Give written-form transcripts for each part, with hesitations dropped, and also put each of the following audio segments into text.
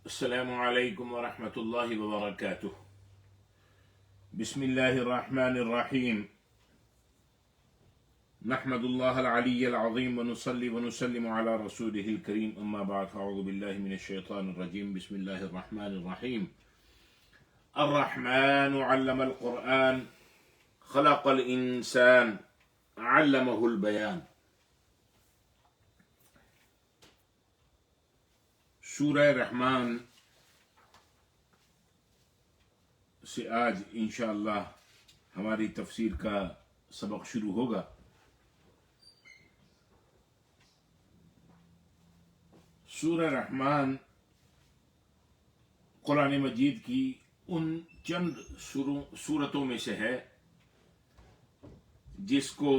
السلام عليكم ورحمة الله وبركاته. بسم الله الرحمن الرحيم. نحمد الله العلي العظيم ونصلي ونسلم على رسوله الكريم، أما بعد، فأعوذ بالله من الشيطان الرجيم. بسم الله الرحمن الرحيم. الرحمن علم القرآن خلق الإنسان علمه البيان. سورہ رحمان سے آج انشاءاللہ ہماری تفسیر کا سبق شروع ہوگا۔ سورہ رحمان قرآن مجید کی ان چند سورتوں میں سے ہے جس کو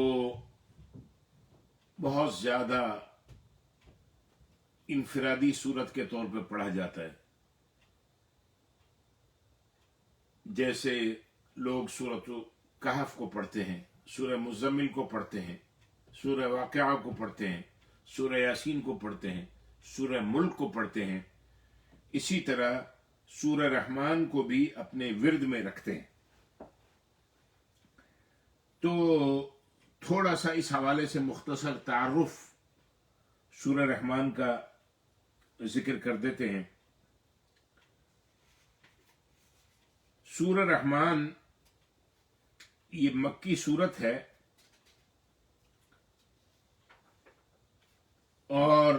بہت زیادہ انفرادی سورت کے طور پہ پڑھا جاتا ہے، جیسے لوگ سورۃ کہف کو پڑھتے ہیں، سورہ مزمل کو پڑھتے ہیں، سورہ واقعہ کو پڑھتے ہیں، سورہ یاسین کو پڑھتے ہیں، سورہ ملک کو پڑھتے ہیں۔ اسی طرح سورہ رحمان کو بھی اپنے ورد میں رکھتے ہیں۔ تو تھوڑا سا اس حوالے سے مختصر تعارف سورہ رحمان کا ذکر کر دیتے ہیں۔ سورہ رحمان یہ مکی سورت ہے، اور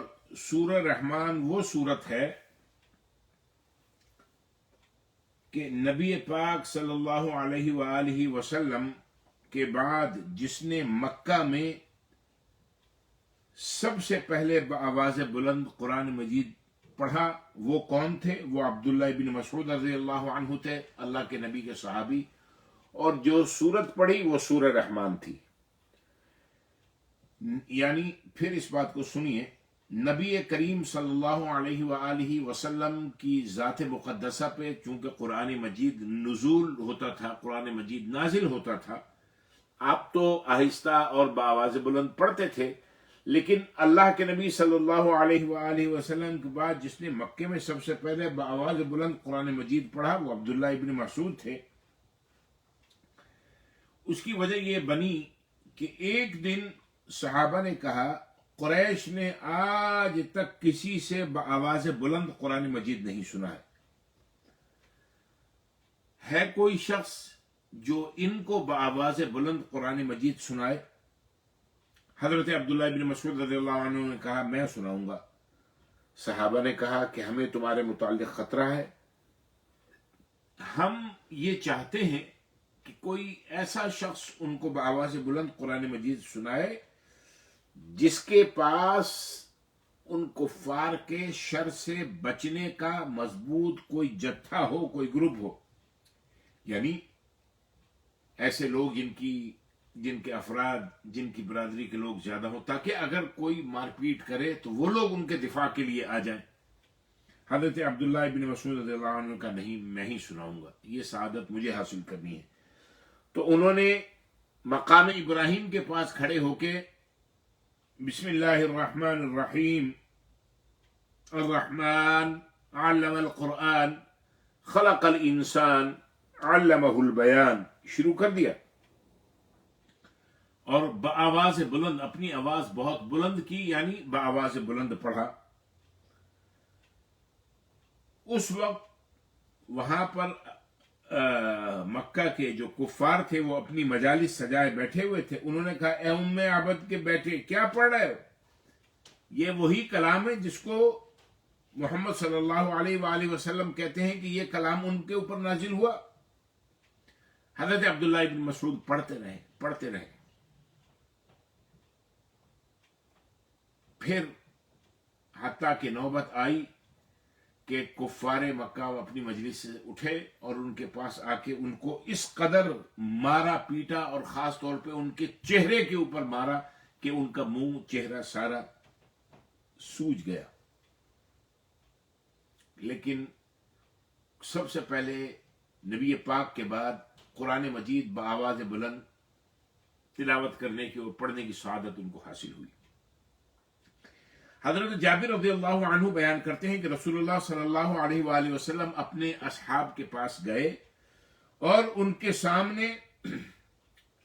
سورہ رحمان وہ سورت ہے کہ نبی پاک صلی اللہ علیہ وآلہ وسلم کے بعد جس نے مکہ میں سب سے پہلے بآواز بلند قرآن مجید پڑھا، وہ کون تھے؟ وہ عبداللہ بن مسعود رضی اللہ عنہ تھے، اللہ کے نبی کے صحابی، اور جو سورت پڑھی وہ سورہ رحمان تھی۔ یعنی پھر اس بات کو سنیے، نبی کریم صلی اللہ علیہ وآلہ وسلم کی ذات مقدسہ پہ چونکہ قرآن مجید نزول ہوتا تھا، قرآن مجید نازل ہوتا تھا، آپ تو آہستہ اور بآواز بلند پڑھتے تھے، لیکن اللہ کے نبی صلی اللہ علیہ وآلہ وسلم کے بعد جس نے مکے میں سب سے پہلے بآواز بلند قرآن مجید پڑھا وہ عبداللہ ابن مسعود تھے۔ اس کی وجہ یہ بنی کہ ایک دن صحابہ نے کہا، قریش نے آج تک کسی سے بآواز بلند قرآن مجید نہیں سنا ہے کوئی شخص جو ان کو بآواز بلند قرآن مجید سنائے؟ حضرت عبداللہ بن مسعود رضی اللہ عنہ نے کہا، میں سناؤں گا۔ صحابہ نے کہا کہ ہمیں تمہارے متعلق خطرہ ہے، ہم یہ چاہتے ہیں کہ کوئی ایسا شخص ان کو بآواز بلند قرآن مجید سنائے جس کے پاس ان کفار کے شر سے بچنے کا مضبوط کوئی جتھا ہو، کوئی گروپ ہو، یعنی ایسے لوگ جن کے افراد، جن کی برادری کے لوگ زیادہ ہوں، تاکہ اگر کوئی مار پیٹ کرے تو وہ لوگ ان کے دفاع کے لیے آ جائیں۔ حضرت عبداللہ ابن مسعود رضی اللہ عنہ کا نہیں، میں ہی سناؤں گا، یہ سعادت مجھے حاصل کرنی ہے۔ تو انہوں نے مقام ابراہیم کے پاس کھڑے ہو کے بسم اللہ الرحمن الرحیم، الرحمن علم القرآن خلق الانسان علمہ البیان شروع کر دیا، اور بآواز بلند، اپنی آواز بہت بلند کی، یعنی بآواز بلند پڑھا۔ اس وقت وہاں پر مکہ کے جو کفار تھے وہ اپنی مجالس سجائے بیٹھے ہوئے تھے۔ انہوں نے کہا، اے ام عبد کے بیٹے، کیا پڑھ رہے ہو؟ یہ وہی کلام ہے جس کو محمد صلی اللہ علیہ وآلہ وسلم کہتے ہیں کہ یہ کلام ان کے اوپر نازل ہوا۔ حضرت عبداللہ ابن مسعود پڑھتے رہے۔ پھر حتیٰ کہ نوبت آئی کہ کفار مکہ اپنی مجلس سے اٹھے اور ان کے پاس آ کے ان کو اس قدر مارا پیٹا، اور خاص طور پہ ان کے چہرے کے اوپر مارا کہ ان کا منہ، چہرہ سارا سوج گیا۔ لیکن سب سے پہلے نبی پاک کے بعد قرآن مجید بآواز بلند تلاوت کرنے کی اور پڑھنے کی سعادت ان کو حاصل ہوئی۔ حضرت جابر رضی اللہ عنہ بیان کرتے ہیں کہ رسول اللہ صلی اللہ علیہ وآلہ وسلم اپنے اصحاب کے پاس گئے اور ان کے سامنے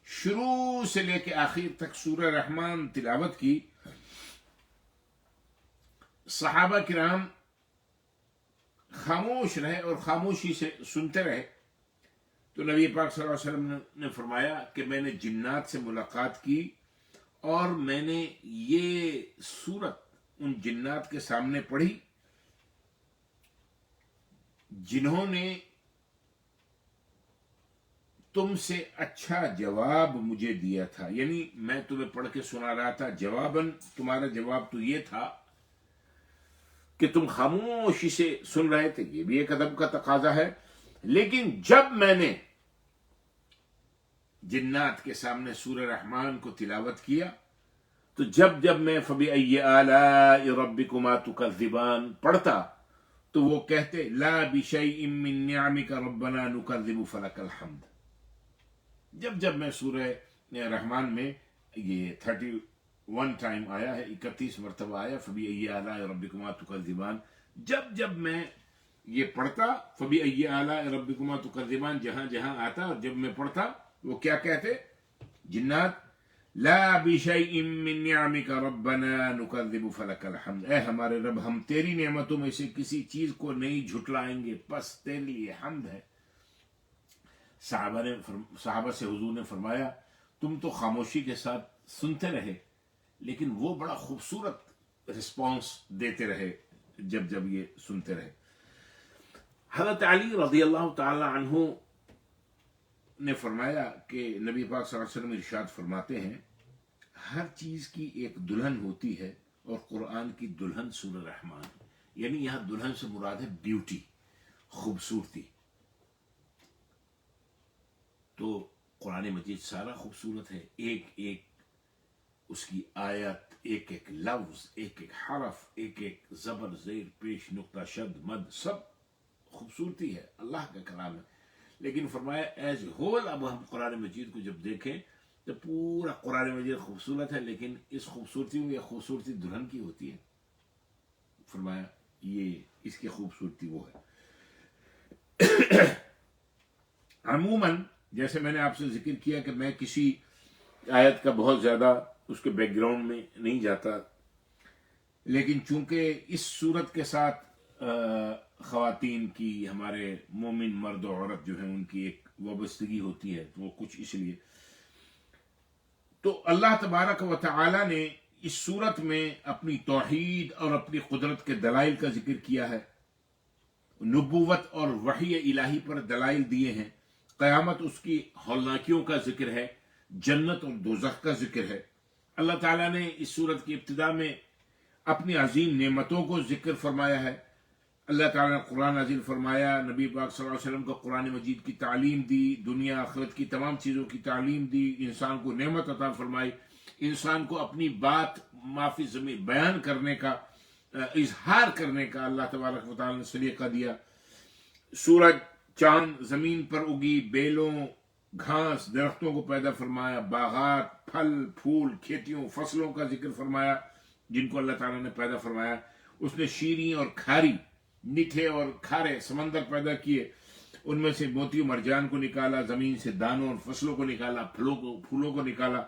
شروع سے لے کے آخر تک سورہ رحمان تلاوت کی. صحابہ کرام خاموش رہے اور خاموشی سے سنتے رہے. تو نبی پاک صلی اللہ علیہ وسلم نے فرمایا کہ میں نے جنات سے ملاقات کی اور میں نے یہ سورت ان جنات کے سامنے پڑھی جنہوں نے تم سے اچھا جواب مجھے دیا تھا. یعنی میں تمہیں پڑھ کے سنا رہا تھا، جواباً تمہارا جواب تو یہ تھا کہ تم خاموشی سے سن رہے تھے. یہ بھی ایک ادب کا تقاضا ہے. لیکن جب میں نے جنات کے سامنے سورہ رحمان کو تلاوت کیا تو جب میں فَبِأَيِّ آلَاءِ رَبِّكُمَا تُكَذِّبَانِ پڑھتا تو وہ کہتے لا بِشَيْءٍ مِّن نِّعَمِكَ رَبَّنَا نُكَذِّبُ فَلَكَ الْحَمْدُ. جب میں سورہ رحمان میں یہ 31 ٹائم آیا ہے، 31 مرتبہ آیا فَبِأَيِّ آلَاءِ رَبِّكُمَا تُكَذِّبَانِ، جب میں یہ پڑھتا فَبِأَيِّ آلَاءِ رَبِّكُمَا تُكَذِّبَانِ جہاں آتا اور جب میں پڑھتا وہ کیا کہتے جنات لا بِشَيْءٍ مِّن نِّعَمِكَ رَبَّنَا نُكَذِّبُ فَلَكَ الْحَمْدُ. اے ہمارے رب ہم تیری نعمتوں میں سے کسی چیز کو نہیں جھٹلائیں گے، بس تیرے لیے حمد ہے. صحابہ سے حضور نے فرمایا تم تو خاموشی کے ساتھ سنتے رہے لیکن وہ بڑا خوبصورت رسپانس دیتے رہے جب یہ سنتے رہے. حضرت علی رضی اللہ تعالی عنہ نے فرمایا کہ نبی پاک صلی اللہ علیہ وسلم ارشاد فرماتے ہیں ہر چیز کی ایک دلہن ہوتی ہے اور قرآن کی دلہن سورہ رحمان. یعنی یہاں دلہن سے مراد ہے بیوٹی، خوبصورتی. تو قرآن مجید سارا خوبصورت ہے، ایک اس کی آیت، ایک لفظ، ایک حرف، ایک زبر زیر پیش نقطہ شد مد، سب خوبصورتی ہے، اللہ کا کلام ہے. لیکن فرمایا ایز ہول اب ہم قرآن مجید کو جب دیکھیں تو پورا قرآن مجید خوبصورت ہے لیکن اس خوبصورتی میں یہ خوبصورتی دلہن کی ہوتی ہے. فرمایا یہ اس کی خوبصورتی وہ ہے. عموماً جیسے میں نے آپ سے ذکر کیا کہ میں کسی آیت کا بہت زیادہ اس کے بیک گراؤنڈ میں نہیں جاتا، لیکن چونکہ اس صورت کے ساتھ خواتین کی، ہمارے مومن مرد و عورت جو ہیں ان کی ایک وابستگی ہوتی ہے تو وہ کچھ اس لیے تو اللہ تبارک و تعالی نے اس صورت میں اپنی توحید اور اپنی قدرت کے دلائل کا ذکر کیا ہے. نبوت اور وحی الہی پر دلائل دیے ہیں. قیامت اس کی ہولناکیوں کا ذکر ہے، جنت اور دوزخ کا ذکر ہے. اللہ تعالیٰ نے اس سورت کی ابتدا میں اپنی عظیم نعمتوں کو ذکر فرمایا ہے. اللہ تعالیٰ نے قرآن نازل فرمایا، نبی پاک صلی اللہ علیہ وسلم کو قرآن مجید کی تعلیم دی، دنیا آخرت کی تمام چیزوں کی تعلیم دی، انسان کو نعمت عطا فرمائی، انسان کو اپنی بات معافی زمین بیان کرنے کا، اظہار کرنے کا اللہ تبارک و تعالیٰ نے سلیقہ دیا. سورج چاند زمین پر اگی، بیلوں گھاس درختوں کو پیدا فرمایا، باغات پھل پھول کھیتیوں فصلوں کا ذکر فرمایا جن کو اللہ تعالیٰ نے پیدا فرمایا. اس نے شیریں اور کھاری، میٹھے اور کھارے سمندر پیدا کیے، ان میں سے موتی و مرجان کو نکالا، زمین سے دانوں اور فصلوں کو نکالا، پھولوں کو نکالا.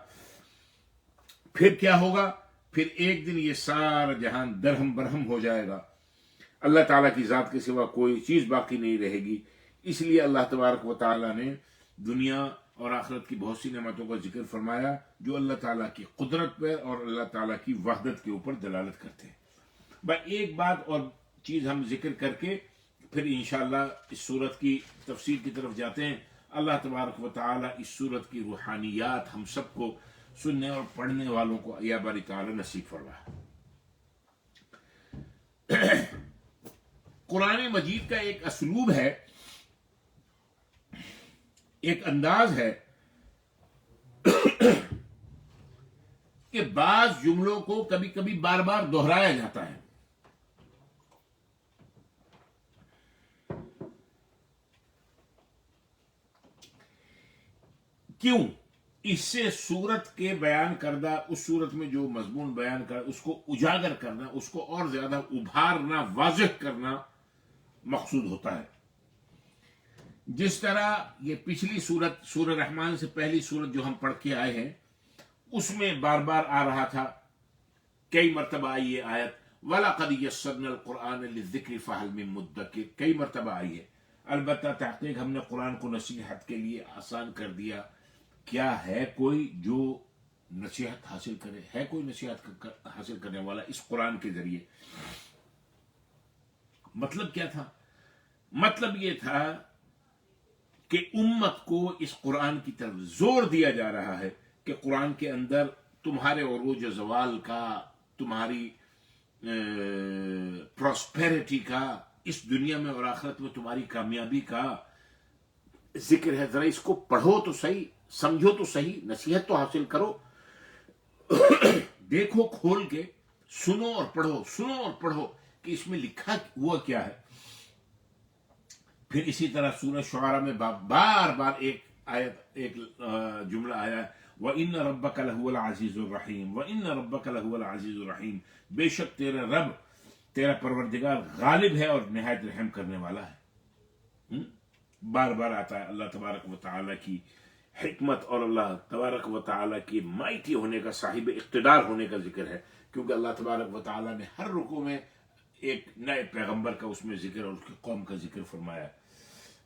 پھر کیا ہوگا؟ پھر ایک دن یہ سارا جہان درہم برہم ہو جائے گا، اللہ تعالیٰ کی ذات کے سوا کوئی چیز باقی نہیں رہے گی. اس لیے اللہ تبارک و تعالیٰ نے دنیا اور آخرت کی بہت سی نعمتوں کا ذکر فرمایا جو اللہ تعالیٰ کی قدرت پہ اور اللہ تعالیٰ کی وحدت کے اوپر دلالت کرتے ہیں. بس ایک بات اور چیز ہم ذکر کر کے پھر انشاءاللہ اس سورت کی تفسیر کی طرف جاتے ہیں. اللہ تبارک و تعالیٰ اس سورت کی روحانیات ہم سب کو سننے اور پڑھنے والوں کو یا باری تعالیٰ نصیب فرمائے. قرآن مجید کا ایک اسلوب ہے، ایک انداز ہے کہ بعض جملوں کو کبھی کبھی بار بار دہرایا جاتا ہے. کیوں؟ اس سے صورت کے بیان کردہ اس صورت میں جو مضمون بیان کر اس کو اجاگر کرنا، اس کو اور زیادہ ابھارنا، واضح کرنا مقصود ہوتا ہے. جس طرح یہ پچھلی سورت سورہ رحمان سے پہلی سورت جو ہم پڑھ کے آئے ہیں اس میں بار بار آ رہا تھا، کئی مرتبہ آئی یہ آیت وَلَقَدْ يَسَّرْنَا الْقُرْآنَ لِلذِّكْرِ فَهَلْ مِن مُدَّكِرٍ، کئی مرتبہ آئی ہے. البتہ تحقیق ہم نے قرآن کو نصیحت کے لیے آسان کر دیا. کیا ہے کوئی جو نصیحت حاصل کرے؟ ہے کوئی نصیحت حاصل کرنے والا اس قرآن کے ذریعے؟ مطلب کیا تھا؟ مطلب یہ تھا کہ امت کو اس قرآن کی طرف زور دیا جا رہا ہے کہ قرآن کے اندر تمہارے عروج و زوال کا، تمہاری پراسپیرٹی کا، اس دنیا میں اور آخرت میں تمہاری کامیابی کا ذکر ہے. ذرا اس کو پڑھو تو صحیح، سمجھو تو صحیح، نصیحت تو حاصل کرو. دیکھو کھول کے، سنو اور پڑھو، سنو اور پڑھو کہ اس میں لکھا ہوا کیا ہے. پھر اسی طرح سورہ شعراء میں بار بار ایک آیت، ایک جملہ آیا ہے وَإِنَّ رَبَّكَ لَهُوَ الْعَزِيزُ الرَّحِيمُ وَإِنَّ رَبَّكَ لَهُوَ الْعَزِيزُ الرَّحِيمُ، بے شک تیرا رب، تیرا پروردگار غالب ہے اور نہایت رحم کرنے والا ہے. بار بار آتا ہے اللہ تبارک و تعالیٰ کی حکمت اور اللہ تبارک و تعالیٰ کی مائٹی ہونے کا، صاحب اقتدار ہونے کا ذکر ہے، کیونکہ اللہ تبارک و تعالیٰ نے ہر رکوع میں ایک نئے پیغمبر کا اس میں ذکر اور اس کی قوم کا ذکر فرمایا.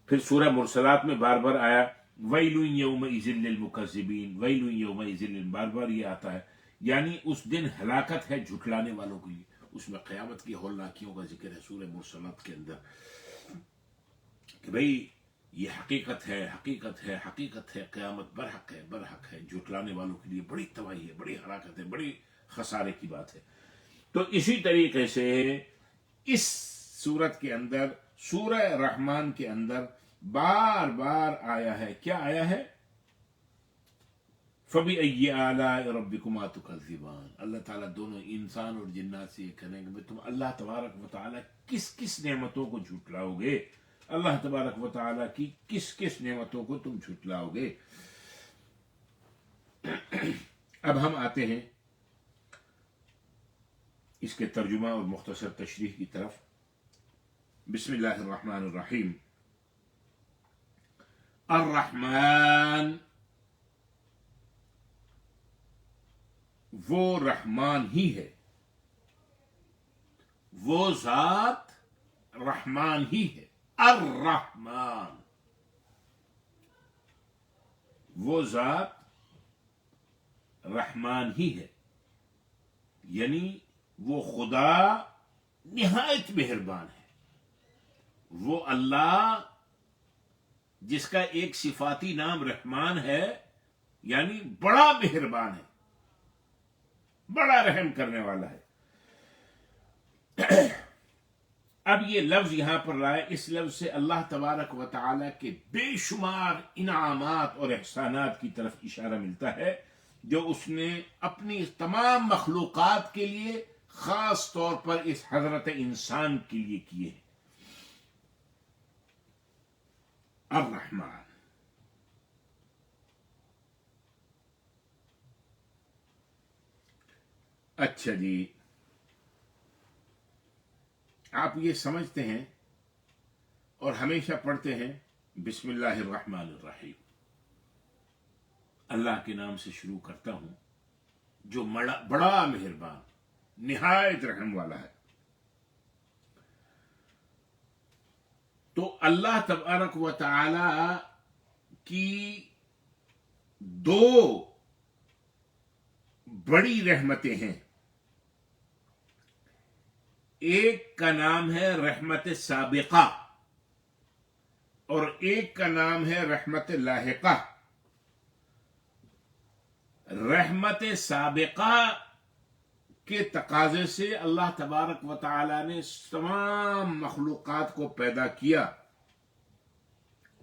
پھر سورہ مرسلات میں بار بار آیا وَيْلٌ يَوْمَئِذٍ لِّلْمُكَذِّبِينَ، وَيْلٌ يَوْمَئِذٍ، بار بار یہ آتا ہے. یعنی اس دن ہلاکت ہے جھٹلانے والوں کے لیے. اس میں قیامت کی ہولناکیوں کا ذکر ہے سورہ مرسلات کے اندر کہ بھئی یہ حقیقت ہے، حقیقت ہے، حقیقت ہے، قیامت برحق ہے، برحق ہے. جھٹلانے والوں کے لیے بڑی تباہی ہے، بڑی ہلاکت ہے، بڑی خسارے کی بات ہے. تو اسی طریقے سے اس سورت کے اندر، سورہ رحمان کے اندر بار بار آیا ہے. کیا آیا ہے؟ فَبِأَيِّ آلَاءِ رَبِّكُمَا تُكَذِّبَانِ. اللہ تعالیٰ دونوں انسان اور جنات سے یہ کہیں گے تم اللہ تبارک و تعالیٰ کس کس نعمتوں کو جھٹلاؤ گے، اللہ تبارک و تعالیٰ کی کس کس نعمتوں کو تم جھٹلاؤ گے. اب ہم آتے ہیں اس کے ترجمہ اور مختصر تشریح کی طرف. بسم اللہ الرحمن الرحیم. الرحمن، وہ رحمان ہی ہے، وہ ذات رحمان ہی ہے. الرحمن، وہ ذات رحمان ہی ہے، یعنی وہ خدا نہایت مہربان ہے. وہ اللہ جس کا ایک صفاتی نام رحمان ہے، یعنی بڑا مہربان ہے، بڑا رحم کرنے والا ہے. اب یہ لفظ یہاں پر لائے، اس لفظ سے اللہ تبارک و تعالیٰ کے بے شمار انعامات اور احسانات کی طرف اشارہ ملتا ہے جو اس نے اپنی تمام مخلوقات کے لیے، خاص طور پر اس حضرت انسان کے لیے کیے ہیں. الرحمن. اچھا جی، آپ یہ سمجھتے ہیں اور ہمیشہ پڑھتے ہیں بسم اللہ الرحمن الرحیم، اللہ کے نام سے شروع کرتا ہوں جو بڑا مہربان، نہایت رحم والا ہے. تو اللہ تبارک و تعالی کی دو بڑی رحمتیں ہیں. ایک کا نام ہے رحمت سابقہ اور ایک کا نام ہے رحمت لاحقہ. رحمت سابقہ کے تقاضے سے اللہ تبارک و تعالی نے تمام مخلوقات کو پیدا کیا،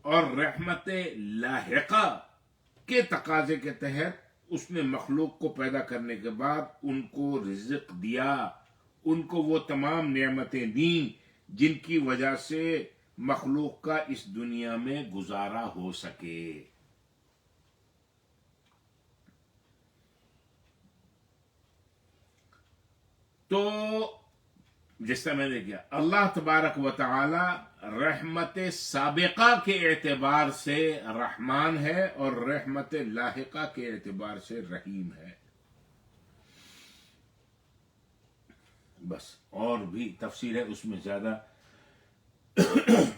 اور رحمت لاحقہ کے تقاضے کے تحت اس نے مخلوق کو پیدا کرنے کے بعد ان کو رزق دیا، ان کو وہ تمام نعمتیں دیں جن کی وجہ سے مخلوق کا اس دنیا میں گزارا ہو سکے. تو جس طرح میں نے کیا، اللہ تبارک و تعالی رحمت سابقہ کے اعتبار سے رحمان ہے اور رحمت لاحقہ کے اعتبار سے رحیم ہے. بس اور بھی تفسیر ہے، اس میں زیادہ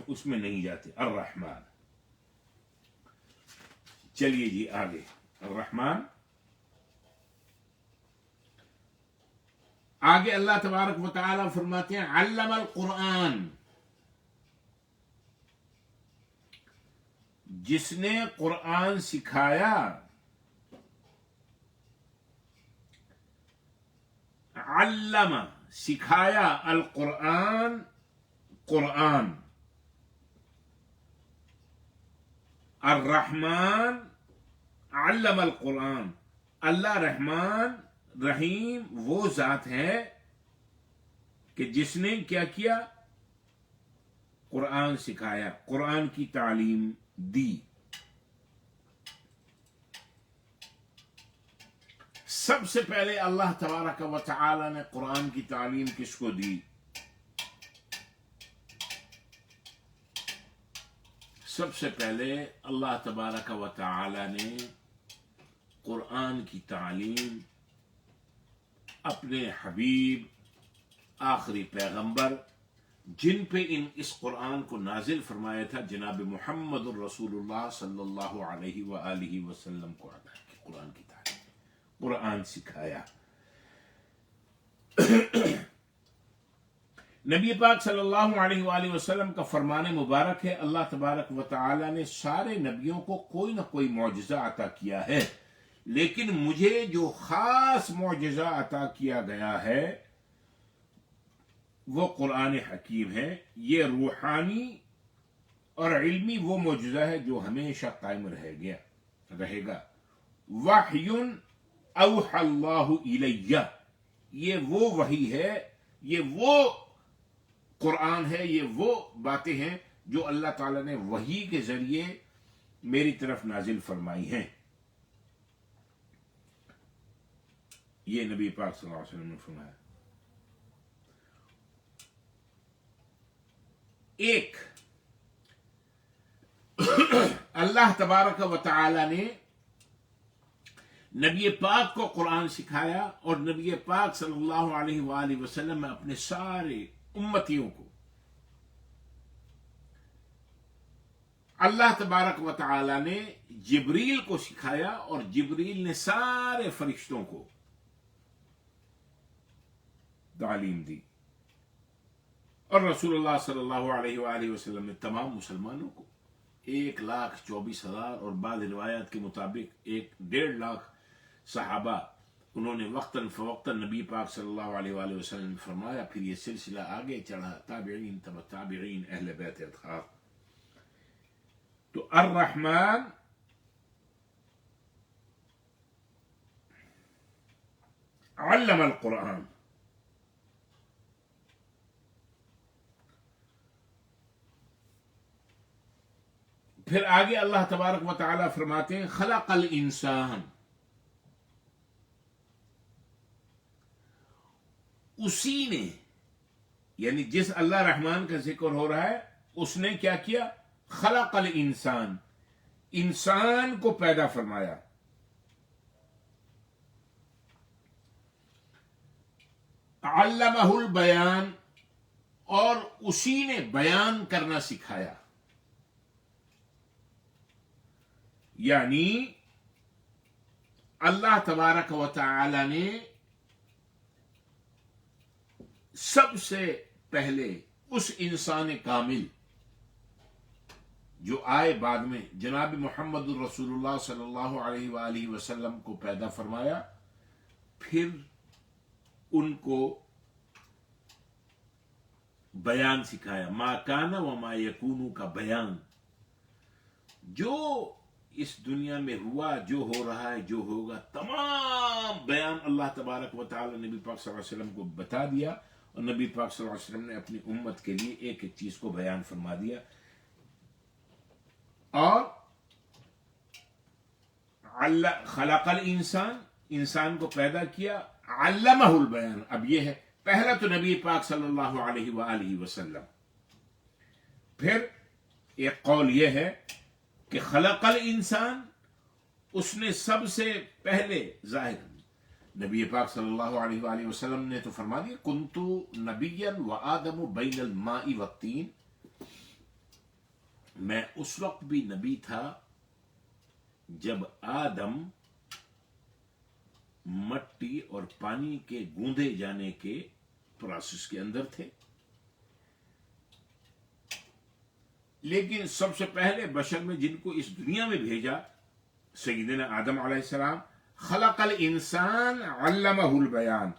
اس میں نہیں جاتے. الرحمن. چلیے جی آگے. الرحمن آگے اللہ تبارک و تعالی فرماتے ہیں علم القرآن، جس نے قرآن سکھایا. علم سکھایا، القرآن قرآن. الرحمن علم القرآن، اللہ رحمان رحیم وہ ذات ہے کہ جس نے کیا کیا، قرآن سکھایا، قرآن کی تعلیم دی. سب سے پہلے اللہ تبارک و تعالی نے قرآن کی تعلیم کس کو دی؟ سب سے پہلے اللہ تبارک و تعالی نے قرآن کی تعلیم اپنے حبیب آخری پیغمبر جن پہ اس قرآن کو نازل فرمایا تھا جناب محمد الرسول اللہ صلی اللہ علیہ وآلہ وسلم کو عطا کی. قرآن کی تعلیم، قرآن سکھایا. نبی پاک صلی اللہ علیہ وآلہ وسلم کا فرمان مبارک ہے، اللہ تبارک و تعالی نے سارے نبیوں کو کوئی نہ کوئی معجزہ عطا کیا ہے، لیکن مجھے جو خاص معجزہ عطا کیا گیا ہے وہ قرآن حکیم ہے. یہ روحانی اور علمی وہ معجزہ ہے جو ہمیشہ قائم رہے گا. وحی اوحى اللہ الیہ، یہ وہ وحی ہے، یہ وہ قرآن ہے، یہ وہ باتیں ہیں جو اللہ تعالی نے وحی کے ذریعے میری طرف نازل فرمائی ہیں. یہ نبی پاک صلی اللہ علیہ وسلم نے فرمایا. ایک اللہ تبارک و تعالی نے نبی پاک کو قرآن سکھایا اور نبی پاک صلی اللہ علیہ وآلہ وسلم میں اپنے سارے امتیوں کو اللہ تبارک و تعالی نے جبریل کو سکھایا اور جبریل نے سارے فرشتوں کو تعلیم دی، اور رسول اللہ صلی اللہ علیہ وآلہ وسلم نے تمام مسلمانوں کو 1,24,000 اور بعض روایات کے مطابق 1.5 صحابہ انہوں نے وقتاً فوقتاً نبی پاک صلی اللہ علیہ وآلہ وسلم نے فرمایا. پھر یہ سلسلہ آگے چڑھا، تابعین تبع تابعین، اہل بیت اطہار. تو الرحمن علم القرآن. پھر آگے اللہ تبارک و تعالی فرماتے ہیں خلق الانسان، اسی نے، یعنی جس اللہ رحمان کا ذکر ہو رہا ہے اس نے کیا کیا؟ خلق الانسان، انسان کو پیدا فرمایا. علمہ البیان، اور اسی نے بیان کرنا سکھایا. یعنی اللہ تبارک و تعالی نے سب سے پہلے اس انسان کامل جو آئے بعد میں جناب محمد الرسول اللہ صلی اللہ علیہ وآلہ وسلم کو پیدا فرمایا، پھر ان کو بیان سکھایا. ما کان وما یکون کا بیان، جو اس دنیا میں ہوا، جو ہو رہا ہے، جو ہوگا، تمام بیان اللہ تبارک و تعالی نبی پاک صلی اللہ علیہ وسلم کو بتا دیا، اور نبی پاک صلی اللہ علیہ وسلم نے اپنی امت کے لیے ایک ایک چیز کو بیان فرما دیا. اور خلق الانسان، انسان کو پیدا کیا. علمہ البیان، اب یہ ہے پہلا تو نبی پاک صلی اللہ علیہ وآلہ وسلم. پھر ایک قول یہ ہے کہ خلق الانسان، اس نے سب سے پہلے ظاہر، نبی پاک صلی اللہ علیہ وآلہ وسلم نے تو فرما دیا کنتو نبیا وآدم بین الماء والطین، میں اس وقت بھی نبی تھا جب آدم مٹی اور پانی کے گوندے جانے کے پروسیس کے اندر تھے. لیکن سب سے پہلے بشر میں جن کو اس دنیا میں بھیجا سیدنا آدم علیہ السلام. خلق الانسان علمہ البیان،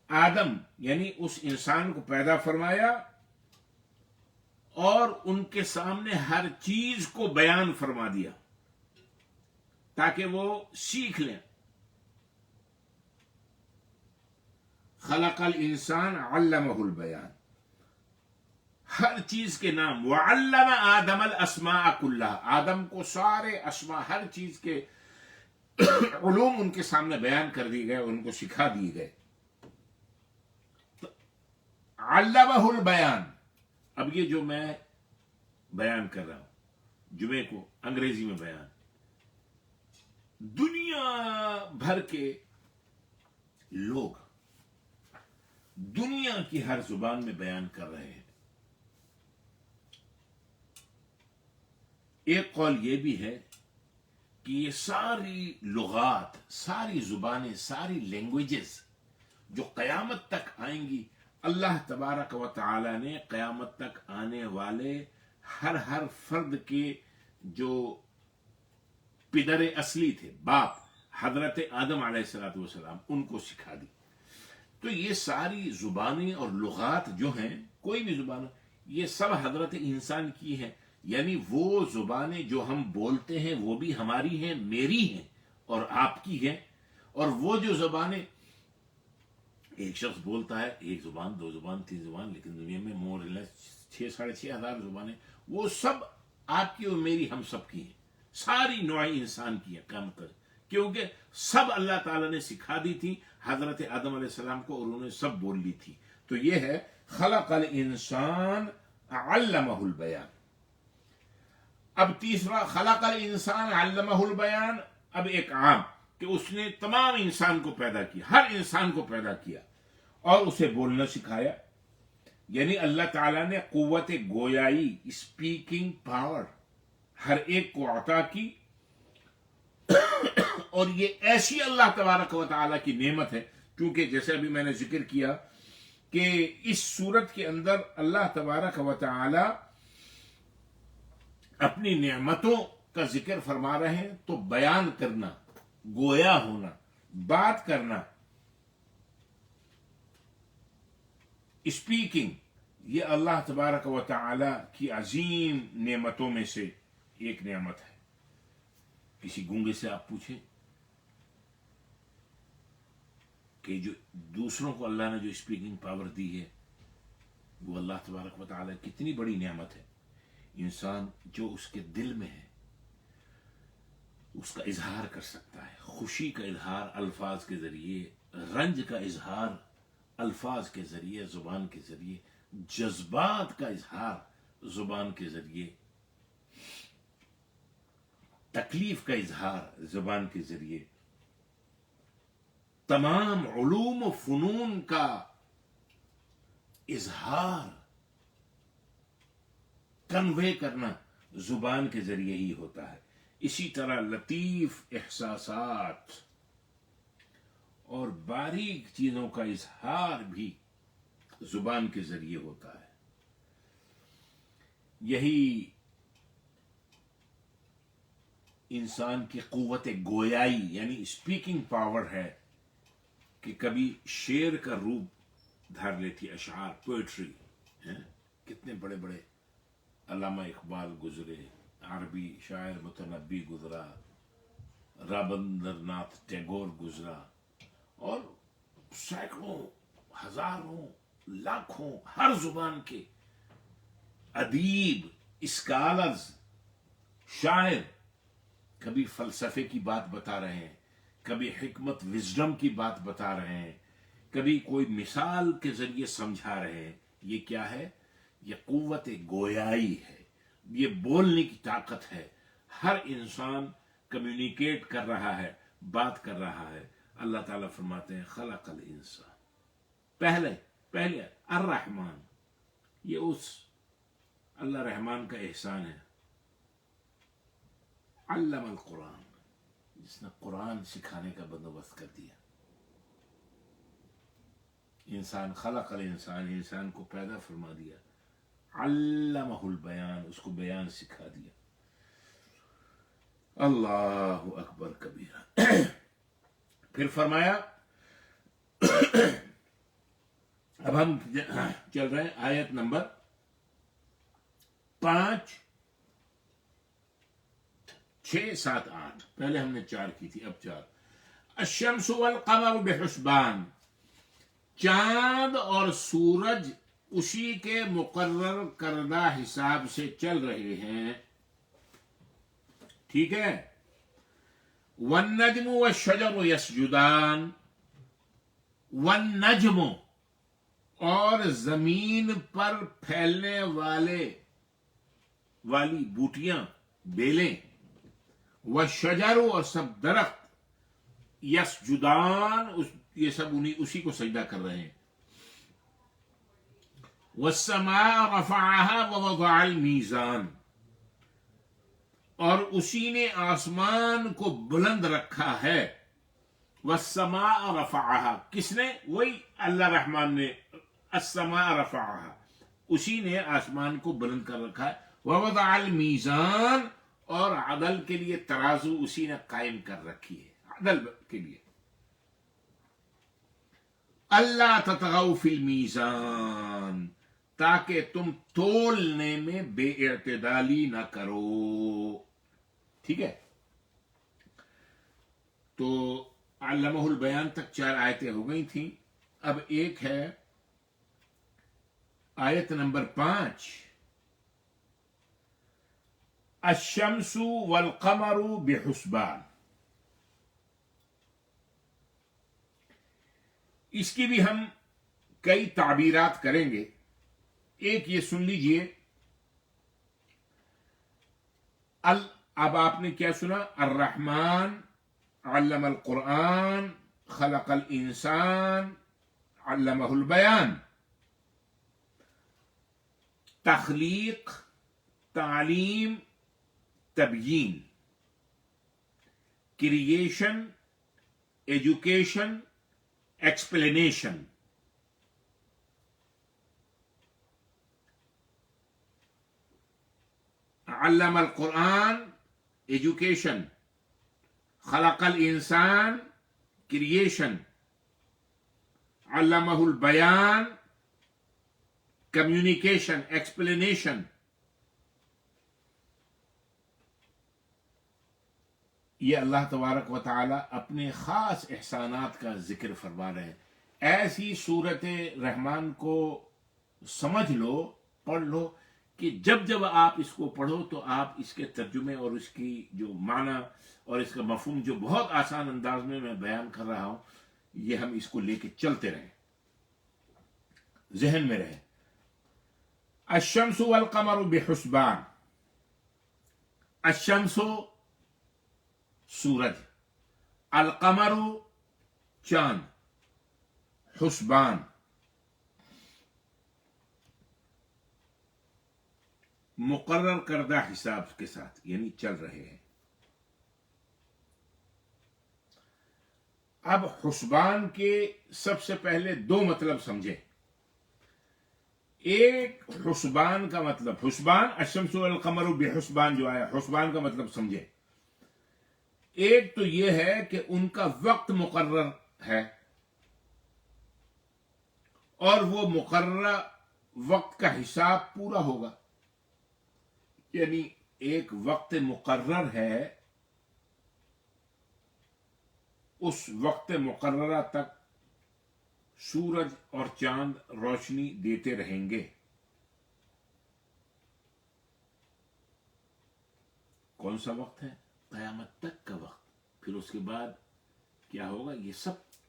آدم یعنی اس انسان کو پیدا فرمایا اور ان کے سامنے ہر چیز کو بیان فرما دیا تاکہ وہ سیکھ لیں. خلق الانسان علمہ البیان، ہر چیز کے نام. وعلم آدم الاسماء کلها، آدم کو سارے اسماء ہر چیز کے علوم ان کے سامنے بیان کر دی گئے، ان کو سکھا دی گئے. علمہ البیان. اب یہ جو میں بیان کر رہا ہوں جمعے کو انگریزی میں بیان، دنیا بھر کے لوگ دنیا کی ہر زبان میں بیان کر رہے ہیں. ایک قول یہ بھی ہے کہ یہ ساری لغات، ساری زبانیں، ساری لینگویجز جو قیامت تک آئیں گی، اللہ تبارک و تعالی نے قیامت تک آنے والے ہر فرد کے جو پدر اصلی تھے، باپ حضرت آدم علیہ السلام، ان کو سکھا دی. تو یہ ساری زبانیں اور لغات جو ہیں، کوئی بھی زبان، یہ سب حضرت انسان کی ہیں. یعنی وہ زبانیں جو ہم بولتے ہیں وہ بھی ہماری ہیں، میری ہیں اور آپ کی ہیں. اور وہ جو زبانیں ایک شخص بولتا ہے، ایک زبان، دو زبان، تین زبان، لیکن دنیا میں مور لیس 6,500 زبانیں، وہ سب آپ کی اور میری، ہم سب کی ہیں. ساری نوع انسان کی ہے کم کر، کیونکہ سب اللہ تعالیٰ نے سکھا دی تھی حضرت آدم علیہ السلام کو، اور انہوں نے سب بول لی تھی. تو یہ ہے خلق الانسان علمہ البیان. اب تیسرا، خلق الانسان علمہ البیان، اب ایک عام کہ اس نے تمام انسان کو پیدا کیا، ہر انسان کو پیدا کیا اور اسے بولنا سکھایا. یعنی اللہ تعالیٰ نے قوت گویائی، اسپیکنگ پاور ہر ایک کو عطا کی. اور یہ ایسی اللہ تبارک و تعالیٰ کی نعمت ہے، کیونکہ جیسے ابھی میں نے ذکر کیا کہ اس صورت کے اندر اللہ تبارک و تعالیٰ اپنی نعمتوں کا ذکر فرما رہے ہیں. تو بیان کرنا، گویا ہونا، بات کرنا، اسپیکنگ، یہ اللہ تبارک و تعالی کی عظیم نعمتوں میں سے ایک نعمت ہے. کسی گونگے سے آپ پوچھیں کہ جو دوسروں کو اللہ نے جو اسپیکنگ پاور دی ہے وہ اللہ تبارک و تعالی کتنی بڑی نعمت ہے. انسان جو اس کے دل میں ہے اس کا اظہار کر سکتا ہے. خوشی کا اظہار الفاظ کے ذریعے، رنج کا اظہار الفاظ کے ذریعے، زبان کے ذریعے، جذبات کا اظہار زبان کے ذریعے، تکلیف کا اظہار زبان کے ذریعے، تمام علوم و فنون کا اظہار، کنوے کرنا زبان کے ذریعے ہی ہوتا ہے. اسی طرح لطیف احساسات اور باریک چیزوں کا اظہار بھی زبان کے ذریعے ہوتا ہے. یہی انسان کی قوت گویائی یعنی اسپیکنگ پاور ہے کہ کبھی شعر کا روپ دھر لیتی. اشعار، پوئٹری، کتنے بڑے بڑے علامہ اقبال گزرے، عربی شاعر متنبی گزرا، رابندر ناتھ ٹیگور گزرا، اور سینکڑوں، ہزاروں، لاکھوں ہر زبان کے ادیب، اسکالرز، شاعر کبھی فلسفے کی بات بتا رہے ہیں، کبھی حکمت، وزڈم کی بات بتا رہے ہیں، کبھی کوئی مثال کے ذریعے سمجھا رہے ہیں. یہ کیا ہے؟ یہ قوت گویائی ہے، یہ بولنے کی طاقت ہے. ہر انسان کمیونیکیٹ کر رہا ہے، بات کر رہا ہے. اللہ تعالیٰ فرماتے ہیں خلق الانسان، پہلے الرحمن، یہ اس اللہ رحمان کا احسان ہے. علم القرآن، جس نے قرآن سکھانے کا بندوبست کر دیا. انسان خلق الانسان، انسان کو پیدا فرما دیا. علمہ البیان، اس کو بیان سکھا دیا. اللہ اکبر کبیرہ. پھر فرمایا، اب ہم چل رہے ہیں آیت نمبر 5، 6، 7، 8. پہلے ہم نے 4 کی تھی، اب 4. الشمس والقمر بحسبان، چاند اور سورج اسی کے مقرر کردہ حساب سے چل رہے ہیں. ٹھیک ہے. والنجم والشجر یسجدان، والنجم اور زمین پر پھیلنے والی بوٹیاں، بیلیں، والشجر اور سب درخت، یسجدان یہ سب اسی کو سجدہ کر رہے ہیں. والسماء رفعها ووضع المیزان، اور اسی نے آسمان کو بلند رکھا ہے. والسماء رفعها، کس نے؟ وہی اللہ رحمان نے. السماء رفعها، اسی نے آسمان کو بلند کر رکھا ہے. ووضع المیزان، اور عدل کے لیے ترازو اسی نے قائم کر رکھی ہے، عدل کے لیے. اللہ تطغوا فی المیزان، تاکہ تم تولنے میں بے اعتدالی نہ کرو. ٹھیک ہے. تو علمہ البیان تک 4 آیتیں ہو گئی تھیں. اب ایک ہے آیت نمبر 5، الشمس والقمر بحسبان. اس کی بھی ہم کئی تعبیرات کریں گے. ایک یہ سن لیجئے. اب آپ نے کیا سنا؟ الرحمن علم القرآن خلق الانسان علمہ البیان. تخلیق، تعلیم، تبیین. Creation, education, explanation. علم القرآن ایجوکیشن، خلق الانسان کریشن، علمہ البیان کمیونیکیشن، ایکسپلینیشن. یہ اللہ تبارک و تعالی اپنے خاص احسانات کا ذکر فرما رہے ہیں. ایسی صورت رحمان کو سمجھ لو، پڑھ لو، کہ جب آپ اس کو پڑھو تو آپ اس کے ترجمے اور اس کی جو معنی اور اس کا مفہوم جو بہت آسان انداز میں بیان کر رہا ہوں، یہ ہم اس کو لے کے چلتے رہیں، ذہن میں رہے. الشمس والقمر بحسبان. الشمس سورج، القمر چاند، حسبان مقرر کردہ حساب کے ساتھ، یعنی چل رہے ہیں. اب حسبان کے سب سے پہلے 2 مطلب سمجھیں. ایک حسبان کا مطلب، حسبان الشمس والقمر بحسبان جو آیا، حسبان کا مطلب سمجھیں. ایک تو یہ ہے کہ ان کا وقت مقرر ہے، اور وہ مقررہ وقت کا حساب پورا ہوگا. یعنی ایک وقت مقرر ہے، اس وقت مقررہ تک سورج اور چاند روشنی دیتے رہیں گے. کون سا وقت ہے؟ قیامت تک کا وقت. پھر اس کے بعد کیا ہوگا؟ یہ سب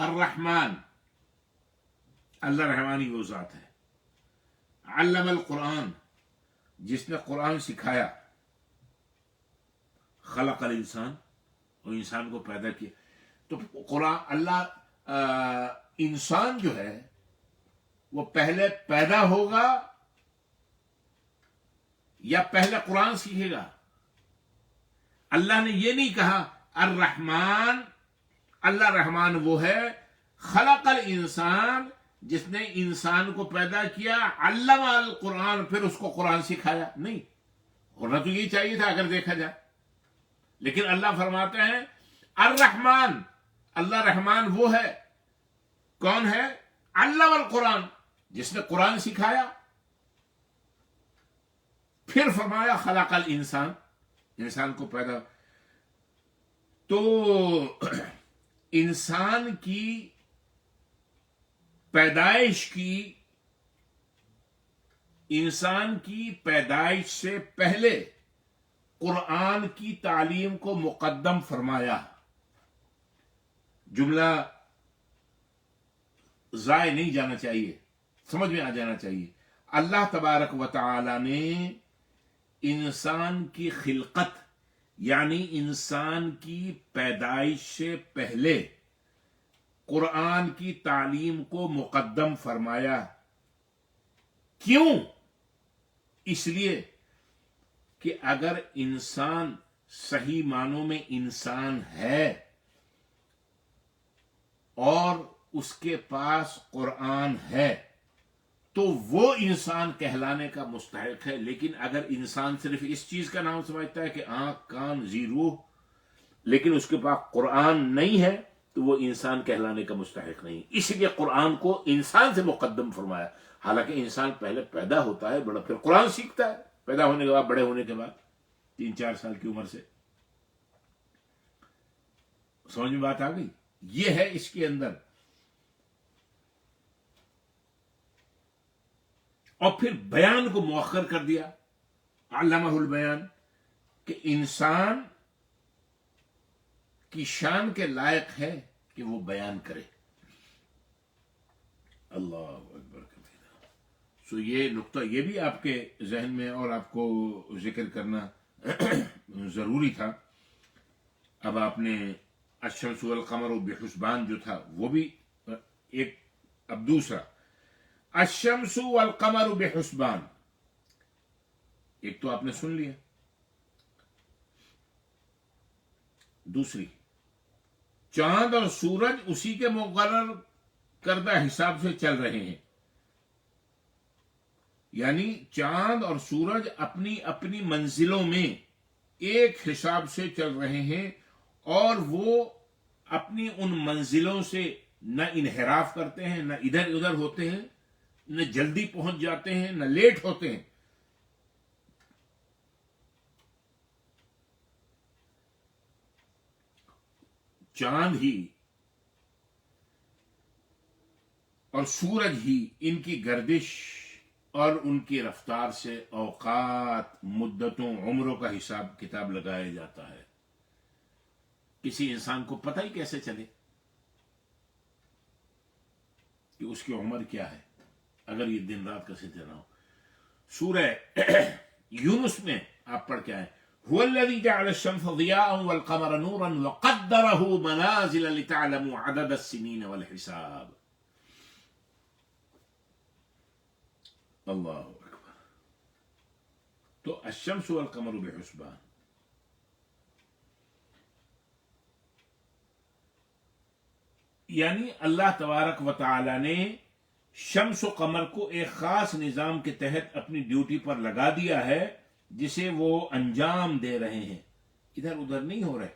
الرحمن، اللہ رحمانی وہ ذات ہے. علم القرآن، جس نے قرآن سکھایا. خلق الانسان، اور انسان کو پیدا کیا. تو قرآن اللہ انسان جو ہے وہ پہلے پیدا ہوگا یا پہلے قرآن سیکھے گا؟ اللہ نے یہ نہیں کہا الرحمن، اللہ رحمان وہ ہے. خلق الانسان، جس نے انسان کو پیدا کیا. علم القرآن، پھر اس کو قرآن سکھایا. نہیں ہونا تو یہی چاہیے تھا اگر دیکھا جائے. لیکن اللہ فرماتے ہیں الرحمن، اللہ رحمان وہ ہے. کون ہے؟ علم القرآن، جس نے قرآن سکھایا. پھر فرمایا خلق الانسان، انسان کو پیدا. تو انسان کی پیدائش سے پہلے قرآن کی تعلیم کو مقدم فرمایا. جملہ ضائع نہیں جانا چاہیے، سمجھ میں آ جانا چاہیے. اللہ تبارک و تعالی نے انسان کی خلقت، یعنی انسان کی پیدائش سے پہلے قرآن کی تعلیم کو مقدم فرمایا. کیوں؟ اس لیے کہ اگر انسان صحیح معنوں میں انسان ہے اور اس کے پاس قرآن ہے تو وہ انسان کہلانے کا مستحق ہے. لیکن اگر انسان صرف اس چیز کا نام سمجھتا ہے کہ آنکھ کان ذی روح، لیکن اس کے پاس قرآن نہیں ہے، تو وہ انسان کہلانے کا مستحق نہیں. اس لیے قرآن کو انسان سے مقدم فرمایا. حالانکہ انسان پہلے پیدا ہوتا ہے، بڑا، پھر قرآن سیکھتا ہے. پیدا ہونے کے بعد، بڑے ہونے کے بعد 3-4 سال کی عمر سے. سمجھ میں بات آ گئی؟ یہ ہے اس کے اندر. اور پھر بیان کو مؤخر کر دیا، علمہ البیان، کہ انسان کی شان کے لائق ہے کہ وہ بیان کرے. اللہ اکبر کبیرہ. سو یہ نقطہ یہ بھی آپ کے ذہن میں اور آپ کو ذکر کرنا ضروری تھا. اب آپ نے الشمس والقمر بحسبان جو تھا وہ بھی ایک. اب دوسرا الشمس والقمر بحسبان، ایک تو آپ نے سن لیا. دوسری، چاند اور سورج اسی کے مقرر کردہ حساب سے چل رہے ہیں. یعنی چاند اور سورج اپنی اپنی منزلوں میں ایک حساب سے چل رہے ہیں، اور وہ اپنی ان منزلوں سے نہ انحراف کرتے ہیں، نہ ادھر ادھر ہوتے ہیں، نہ جلدی پہنچ جاتے ہیں، نہ لیٹ ہوتے ہیں. چاند ہی اور سورج ہی، ان کی گردش اور ان کی رفتار سے اوقات، مدتوں، عمروں کا حساب کتاب لگایا جاتا ہے. کسی انسان کو پتہ ہی کیسے چلے کہ اس کی عمر کیا ہے اگر یہ دن رات کا سلسلہ نہ ہو. سورہ یونس میں آپ پڑھ کے آئے هو الذي جعل الشمس ضياء والقمر نورا وقدره منازل لتعلموا عدد السنين والحساب. اللہ اکبر. تو الشمس والقمر بحسبان، یعنی اللہ تبارک و تعالی نے شمس و قمر کو ایک خاص نظام کے تحت اپنی ڈیوٹی پر لگا دیا ہے، جسے وہ انجام دے رہے ہیں. ادھر ادھر نہیں ہو رہے.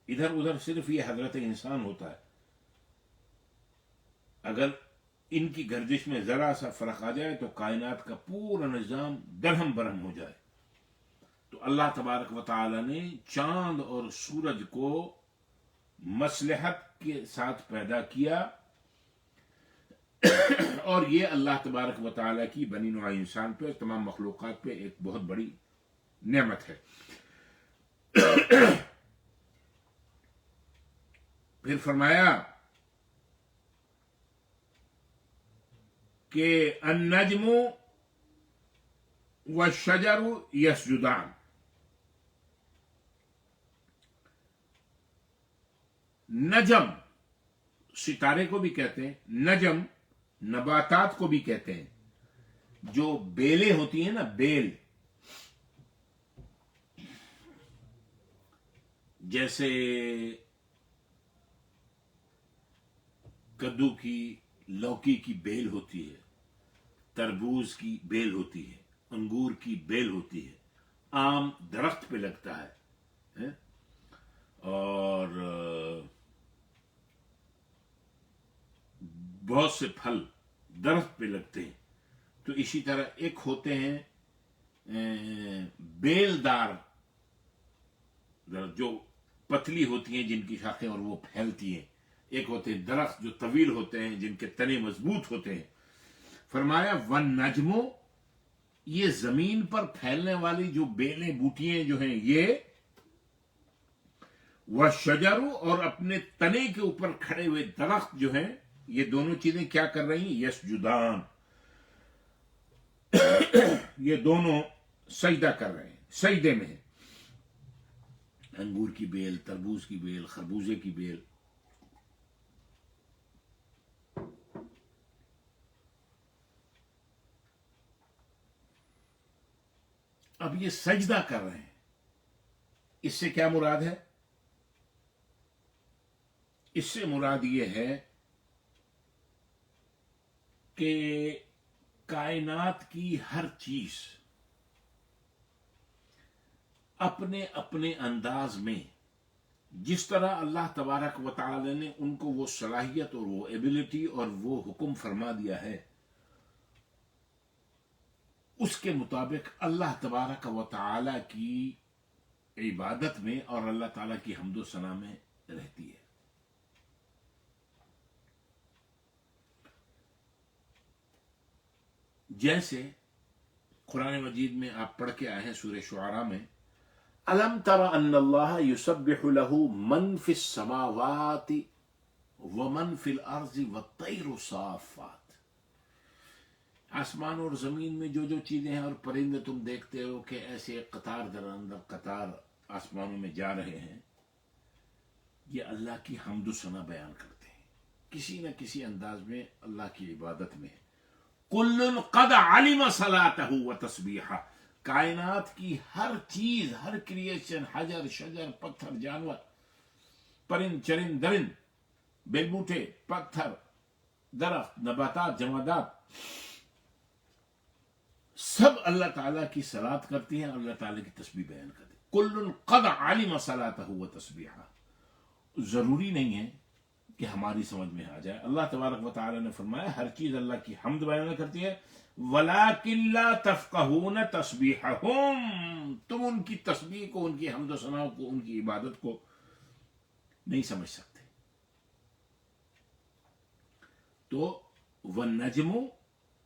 ادھر ادھر صرف یہ حضرت انسان ہوتا ہے. اگر ان کی گردش میں ذرا سا فرق آ جائے تو کائنات کا پورا نظام درہم برہم ہو جائے. تو اللہ تبارک و تعالی نے چاند اور سورج کو مصلحت کے ساتھ پیدا کیا، اور یہ اللہ تبارک و تعالی کی بنی نوع انسان پہ، تمام مخلوقات پہ ایک بہت بڑی نعمت ہے. پھر فرمایا کہ النجم والشجر یسجدان، نجم ستارے کو بھی کہتے ہیں، نجم نباتات کو بھی کہتے ہیں، جو بیلیں ہوتی ہیں نا، بیل، جیسے کدو کی، لوکی کی بیل ہوتی ہے، تربوز کی بیل ہوتی ہے، انگور کی بیل ہوتی ہے، آم درخت پہ لگتا ہے، اور بہت سے پھل درخت پہ لگتے ہیں. تو اسی طرح ایک ہوتے ہیں بیل دار درخت جو پتلی ہوتی ہیں جن کی شاخیں اور وہ پھیلتی ہیں، ایک ہوتے ہیں درخت جو طویل ہوتے ہیں جن کے تنے مضبوط ہوتے ہیں. فرمایا والنجم، یہ زمین پر پھیلنے والی جو بیلیں بوٹیاں جو ہیں یہ، والشجر، اور اپنے تنے کے اوپر کھڑے ہوئے درخت جو ہیں، یہ دونوں چیزیں کیا کر رہی ہیں؟ یسجدان، یہ دونوں سجدہ کر رہے ہیں، سجدے میں ہیں. انگور کی بیل، تربوز کی بیل، خربوزے کی بیل. اب یہ سجدہ کر رہے ہیں، اس سے کیا مراد ہے؟ اس سے مراد یہ ہے کہ کائنات کی ہر چیز اپنے اپنے انداز میں، جس طرح اللہ تبارک و تعالی نے ان کو وہ صلاحیت اور وہ ایبلٹی اور وہ حکم فرما دیا ہے، اس کے مطابق اللہ تبارک و تعالی کی عبادت میں اور اللہ تعالی کی حمد و ثنا میں رہتی ہے. جیسے قرآن مجید میں آپ پڑھ کے آئے ہیں سورہ شعراء میں، الم تر ان اللہ یسبح له من فی السماوات ومن فی الارض والطیر صافات. آسمان اور زمین میں جو جو چیزیں ہیں اور پرندے تم دیکھتے ہو کہ ایسے قطار در اندر قطار آسمانوں میں جا رہے ہیں، یہ اللہ کی حمد و ثنا بیان کرتے ہیں، کسی نہ کسی انداز میں اللہ کی عبادت میں. کل قد علم صلاته وتسبیحہ، کائنات کی ہر چیز، ہر کریشن، حجر شجر، پتھر جانور، پرند چرند درند، بیل بوٹے، پتھر، درخت، نباتات، جمادات، سب اللہ تعالیٰ کی صلاۃ کرتی ہیں، اللہ تعالیٰ کی تسبیح بیان کرتی ہیں. کل قد علم صلاته وتسبیحہ. ضروری نہیں ہے کہ ہماری سمجھ میں آ جائے. اللہ تبارک و تعالی نے فرمایا ہر چیز اللہ کی حمد بیان کرتی ہے، وَلَٰكِن لَا تَفْقَهُونَ تَسْبِيحَهُمْ، تم ان کی تسبیح کو، ان کی حمد و ثنا کو، ان کی عبادت کو نہیں سمجھ سکتے. تو وَالنَّجْمُ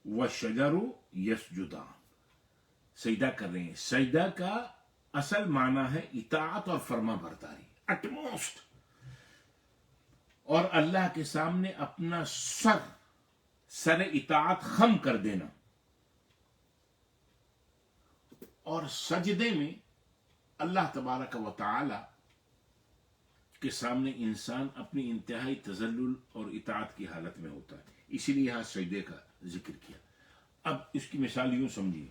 وَالشَّجَرُ يَسْجُدَانِ، سجدہ کر رہے ہیں. سجدہ کا اصل معنی ہے اطاعت اور فرما برداری، اٹموسٹ، اور اللہ کے سامنے اپنا سر اطاعت خم کر دینا. اور سجدے میں اللہ تبارک و تعالی کے سامنے انسان اپنی انتہائی تذلل اور اطاعت کی حالت میں ہوتا ہے، اسی لیے یہاں سجدے کا ذکر کیا. اب اس کی مثال یوں سمجھیے،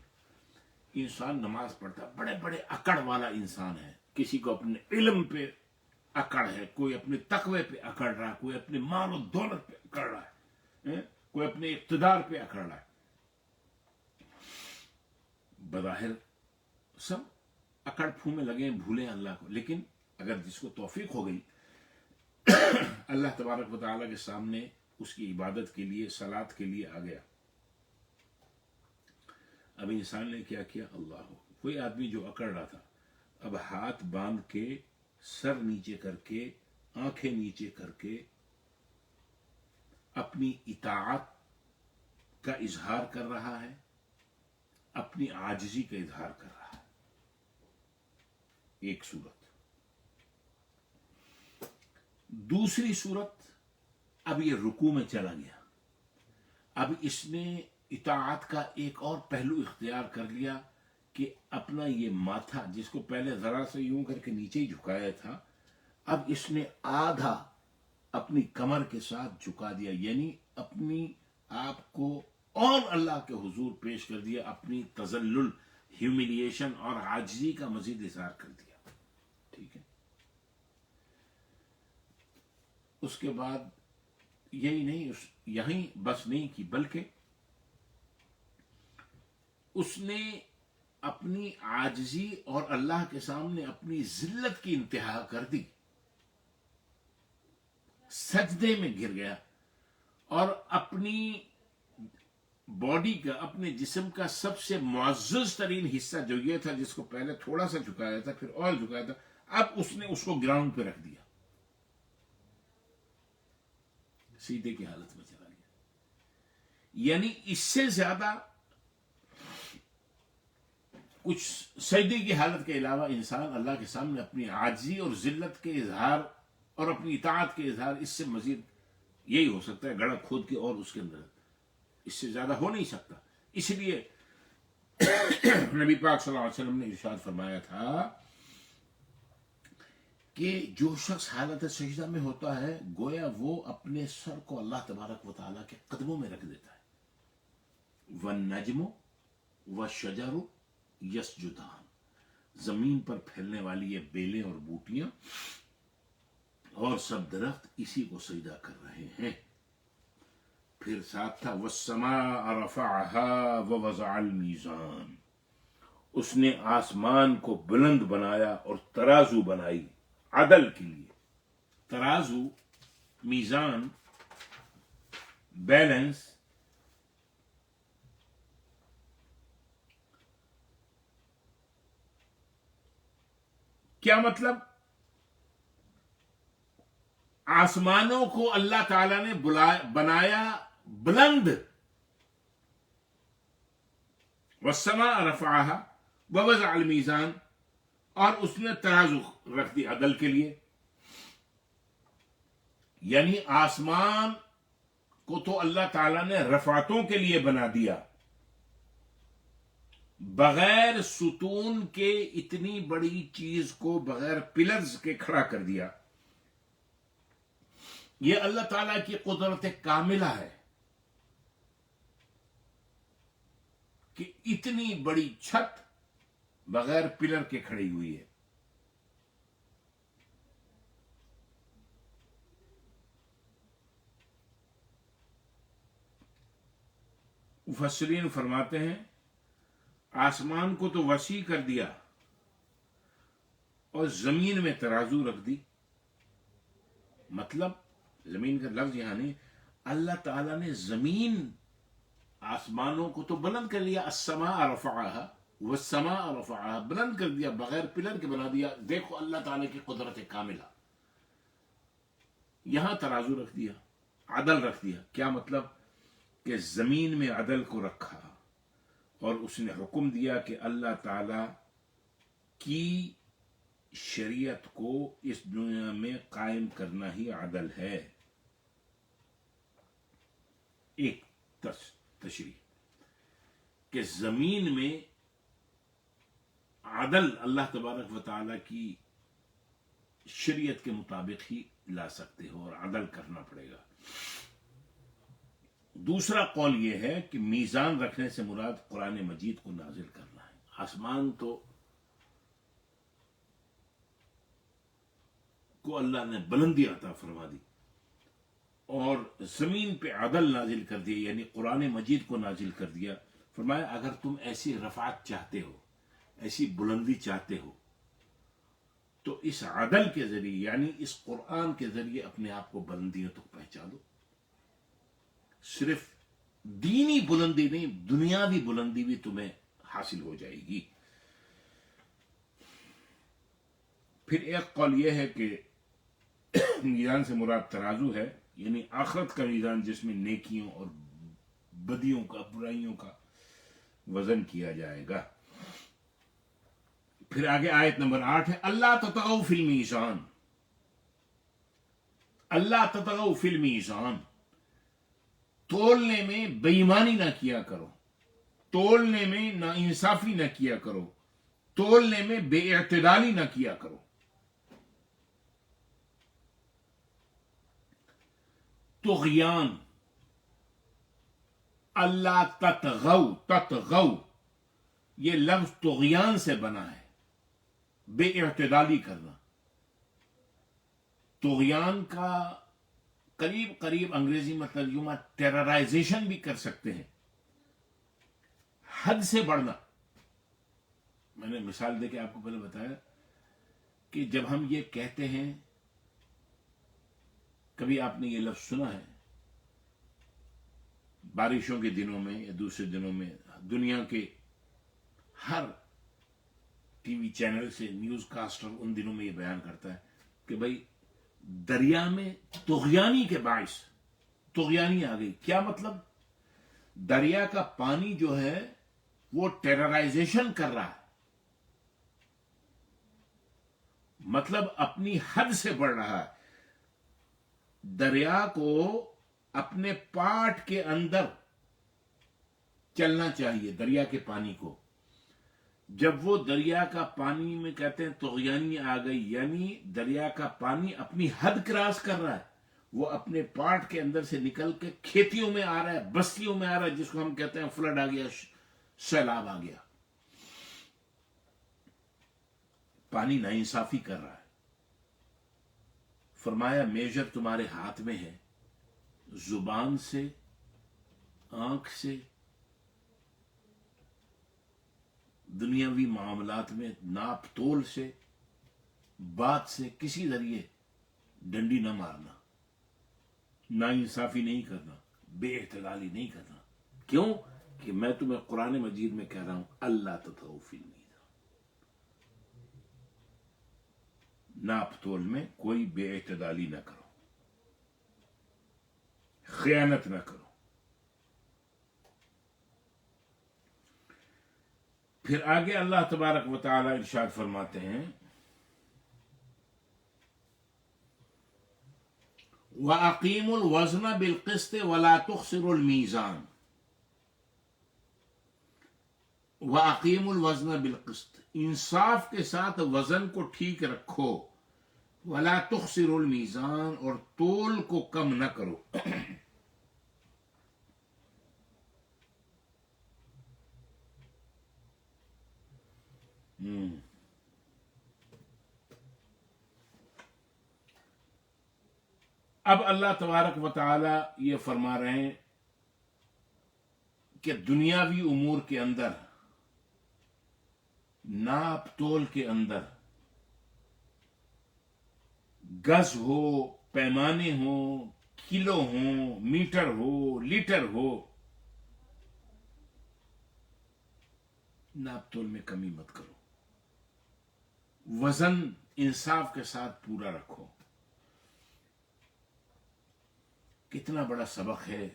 انسان نماز پڑھتا ہے، بڑے بڑے اکڑ والا انسان ہے، کسی کو اپنے علم پہ اکڑ ہے، کوئی اپنے تقوی پہ اکڑ رہا ہے، کوئی اپنے مال و دولت پہ اکڑ رہا ہے، کوئی اپنے اقتدار پہ اکڑ رہا ہے. بظاہر سب اکڑ پھو میں لگے بھولیں اللہ کو، لیکن اگر جس کو توفیق ہو گئی اللہ تبارک و تعالیٰ کے سامنے اس کی عبادت کے لیے، صلاۃ کے لیے آ گیا. اب انسان نے کیا کیا؟ اللہ ہو. کوئی آدمی جو اکڑ رہا تھا، اب ہاتھ باندھ کے، سر نیچے کر کے، آنکھیں نیچے کر کے اپنی اطاعت کا اظہار کر رہا ہے، اپنی عاجزی کا اظہار کر رہا ہے. ایک صورت. دوسری صورت، اب یہ رکوع میں چلا گیا، اب اس نے اطاعت کا ایک اور پہلو اختیار کر لیا کہ اپنا یہ ماتھا جس کو پہلے ذرا سے یوں کر کے نیچے ہی جھکایا تھا، اب اس نے آدھا اپنی کمر کے ساتھ جھکا دیا، یعنی اپنی آپ کو اور اللہ کے حضور پیش کر دیا، اپنی تذلل، ہیوملیشن اور عاجزی کا مزید اظہار کر دیا. ٹھیک ہے. اس کے بعد یہی نہیں، یہیں بس نہیں کی، بلکہ اس نے اپنی عاجزی اور اللہ کے سامنے اپنی ذلت کی انتہا کر دی، سجدے میں گر گیا اور اپنی باڈی کا، اپنے جسم کا سب سے معزز ترین حصہ جو یہ تھا، جس کو پہلے تھوڑا سا جھکایا تھا پھر اور جھکایا تھا، اب اس نے اس کو گراؤنڈ پہ رکھ دیا، سیدھے کی حالت میں چلا گیا. یعنی اس سے زیادہ کچھ سجدے کی حالت کے علاوہ انسان اللہ کے سامنے اپنی عاجزی اور ذلت کے اظہار اور اپنی اطاعت کے اظہار، اس سے مزید یہی ہو سکتا ہے گڑھا کھود کے، اور اس کے اندر اس سے زیادہ ہو نہیں سکتا. اس لیے نبی پاک صلی اللہ علیہ وسلم نے ارشاد فرمایا تھا کہ جو شخص حالت سجدہ میں ہوتا ہے گویا وہ اپنے سر کو اللہ تبارک و تعالیٰ کے قدموں میں رکھ دیتا ہے. وَالنَّجْمُ وَالشَّجَرُ یسجدان، زمین پر پھیلنے والی یہ بیلیں اور بوٹیاں اور سب درخت اسی کو سجدہ کر رہے ہیں. پھر ساتھ تھا وَالسَّمَاءَ رَفَعَهَا وَوَضَعَ الْمِيزَانَ، اس نے آسمان کو بلند بنایا اور ترازو بنائی عدل کے لیے. ترازو، میزان، بیلنس. کیا مطلب؟ آسمانوں کو اللہ تعالیٰ نے بنایا بلند، والسماء رفعها ووضع المیزان، اور اس نے ترازو رکھ دی عدل کے لیے. یعنی آسمان کو تو اللہ تعالیٰ نے رفعتوں کے لیے بنا دیا، بغیر ستون کے اتنی بڑی چیز کو بغیر پلرز کے کھڑا کر دیا. یہ اللہ تعالیٰ کی قدرت کاملہ ہے کہ اتنی بڑی چھت بغیر پلر کے کھڑی ہوئی ہے. مفسرین فرماتے ہیں آسمان کو تو وسیع کر دیا اور زمین میں ترازو رکھ دی. مطلب زمین کا لفظ یہاں نہیں، اللہ تعالیٰ نے زمین آسمانوں کو تو بلند کر لیا، السماء رفعها والسماء رفعها، بلند کر دیا، بغیر پلر کے بنا دیا. دیکھو اللہ تعالیٰ کی قدرت کاملہ. یہاں ترازو رکھ دیا، عدل رکھ دیا. کیا مطلب؟ کہ زمین میں عدل کو رکھا اور اس نے حکم دیا کہ اللہ تعالی کی شریعت کو اس دنیا میں قائم کرنا ہی عدل ہے. ایک تشریح کہ زمین میں عدل اللہ تبارک و تعالی کی شریعت کے مطابق ہی لا سکتے ہو اور عدل کرنا پڑے گا. دوسرا قول یہ ہے کہ میزان رکھنے سے مراد قرآن مجید کو نازل کرنا ہے. آسمان تو کو اللہ نے بلندی عطا فرما دی اور زمین پہ عدل نازل کر دیا، یعنی قرآن مجید کو نازل کر دیا. فرمایا اگر تم ایسی رفعت چاہتے ہو، ایسی بلندی چاہتے ہو، تو اس عدل کے ذریعے یعنی اس قرآن کے ذریعے اپنے آپ کو بلندیوں تک پہنچا دو. صرف دینی بلندی نہیں، دنیاوی بلندی بھی تمہیں حاصل ہو جائے گی. پھر ایک قول یہ ہے کہ میزان سے مراد ترازو ہے، یعنی آخرت کا میزان جس میں نیکیوں اور بدیوں کا، برائیوں کا وزن کیا جائے گا. پھر آگے آیت نمبر 8 ہے اللہ تطغوا فی المیزان، اللہ تطغوا فی المیزان، تولنے میں بےایمانی نہ کیا کرو، تولنے میں نا انصافی نہ کیا کرو، تولنے میں بے اعتدالی نہ کیا کرو. طغیان، اللہ تطغوا، یہ لفظ طغیان سے بنا ہے، بے اعتدالی کرنا. طغیان کا قریب قریب انگریزی میں ترجمہ ٹیررائزیشن بھی کر سکتے ہیں، حد سے بڑھنا. میں نے مثال دے کے آپ کو پہلے بتایا کہ جب ہم یہ کہتے ہیں، کبھی آپ نے یہ لفظ سنا ہے بارشوں کے دنوں میں یا دوسرے دنوں میں دنیا کے ہر ٹی وی چینل سے نیوز کاسٹر ان دنوں میں یہ بیان کرتا ہے کہ بھائی دریا میں طغیانی کے باعث طغیانی آ گئی. کیا مطلب؟ دریا کا پانی جو ہے وہ ٹیررائزیشن کر رہا ہے، مطلب اپنی حد سے بڑھ رہا ہے. دریا کو اپنے پارٹ کے اندر چلنا چاہیے، دریا کے پانی کو. جب وہ دریا کا پانی میں کہتے ہیں طغیانی آ گئی، یعنی دریا کا پانی اپنی حد کراس کر رہا ہے، وہ اپنے پارٹ کے اندر سے نکل کے کھیتیوں میں آ رہا ہے، بستیوں میں آ رہا ہے، جس کو ہم کہتے ہیں فلڈ آ گیا، سیلاب آ گیا. پانی ناانصافی کر رہا ہے. فرمایا میجر تمہارے ہاتھ میں ہے، زبان سے، آنکھ سے، دنیاوی معاملات میں ناپ تول سے، بات سے، کسی ذریعے ڈنڈی نہ مارنا، ناانصافی نہیں کرنا، بے اعتدالی نہیں کرنا. کیوں؟ کہ میں تمہیں قرآن مجید میں کہہ رہا ہوں اللہ تطغوا فی المیزان، ناپ تول میں کوئی بے اعتدالی نہ کرو، خیانت نہ کرو. پھر آگے اللہ تبارک و تعالی ارشاد فرماتے ہیں وَأَقِيمُوا الْوَزْنَ بِالْقِسْطِ وَلَا تُخْسِرُوا الْمِيزَانَ. وَأَقِيمُوا الْوَزْنَ بِالْقِسْطِ، انصاف کے ساتھ وزن کو ٹھیک رکھو. وَلَا تُخْسِرُوا الْمِيزَانَ، اور تول کو کم نہ کرو. اب اللہ تبارک و تعالی یہ فرما رہے ہیں کہ دنیاوی امور کے اندر، ناپ تول کے اندر، گز ہو، پیمانے ہو، کلو ہو، میٹر ہو، لیٹر ہو، ناپ تول میں کمی مت کرو. وزن انصاف کے ساتھ پورا رکھو. کتنا بڑا سبق ہے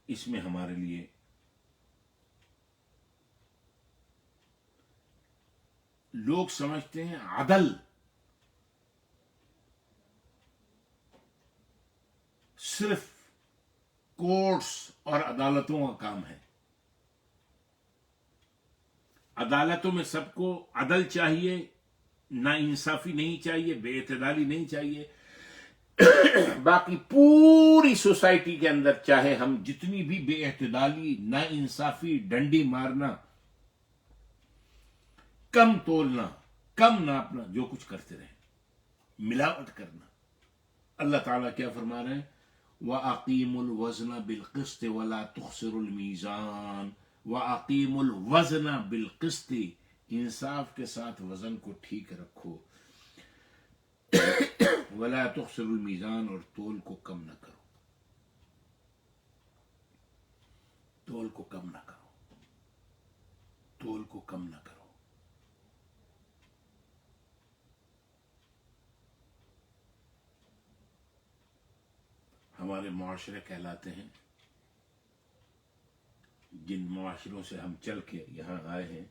اس میں ہمارے لیے. لوگ سمجھتے ہیں عدل صرف کورٹس اور عدالتوں کا کام ہے. عدالتوں میں سب کو عدل چاہیے، نا انصافی نہیں چاہیے، بے اعتدالی نہیں چاہیے. باقی پوری سوسائٹی کے اندر چاہے ہم جتنی بھی بے اعتدالی، نا انصافی، ڈنڈی مارنا، کم تولنا، کم ناپنا، جو کچھ کرتے رہیں، ملاوٹ کرنا. اللہ تعالیٰ کیا فرما رہے ہیں؟ وَأَقِيمُوا الْوَزْنَ بِالْقِسْطِ وَلَا تُخْسِرُوا الْمِيزَانَ. وَأَقِيمُوا الْوَزْنَ بِالْقِسْطِ، انصاف کے ساتھ وزن کو ٹھیک رکھو. وَلَا تُخْسِرُوا الْمِيزَانَ، اور تول کو کم نہ کرو. تول کو کم نہ کرو، تول کو کم نہ کرو. ہمارے معاشرے کہلاتے ہیں، جن معاشروں سے ہم چل کے یہاں آئے ہیں،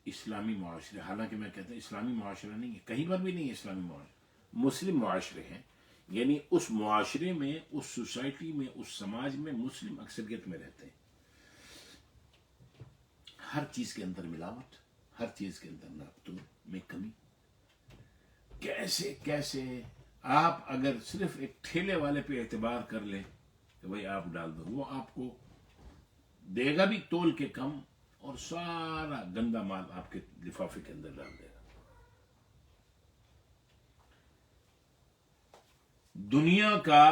اسلامی معاشرے، حالانکہ میں کہتا ہوں اسلامی معاشرہ نہیں ہے، کہیں پر بھی نہیں ہے اسلامی معاشرہ، مسلم معاشرے ہیں، یعنی اس معاشرے میں، اس سوسائٹی میں، اس سماج میں مسلم اکثریت میں رہتے ہیں. ہر چیز کے اندر ملاوٹ، ہر چیز کے اندر ناپتول میں کمی. کیسے کیسے آپ اگر صرف ایک ٹھیلے والے پہ اعتبار کر لیں کہ بھائی آپ ڈال دو، وہ آپ کو دے گا بھی تول کے کم اور سارا گندا مال آپ کے لفافے کے اندر ڈال دے گا. دنیا کا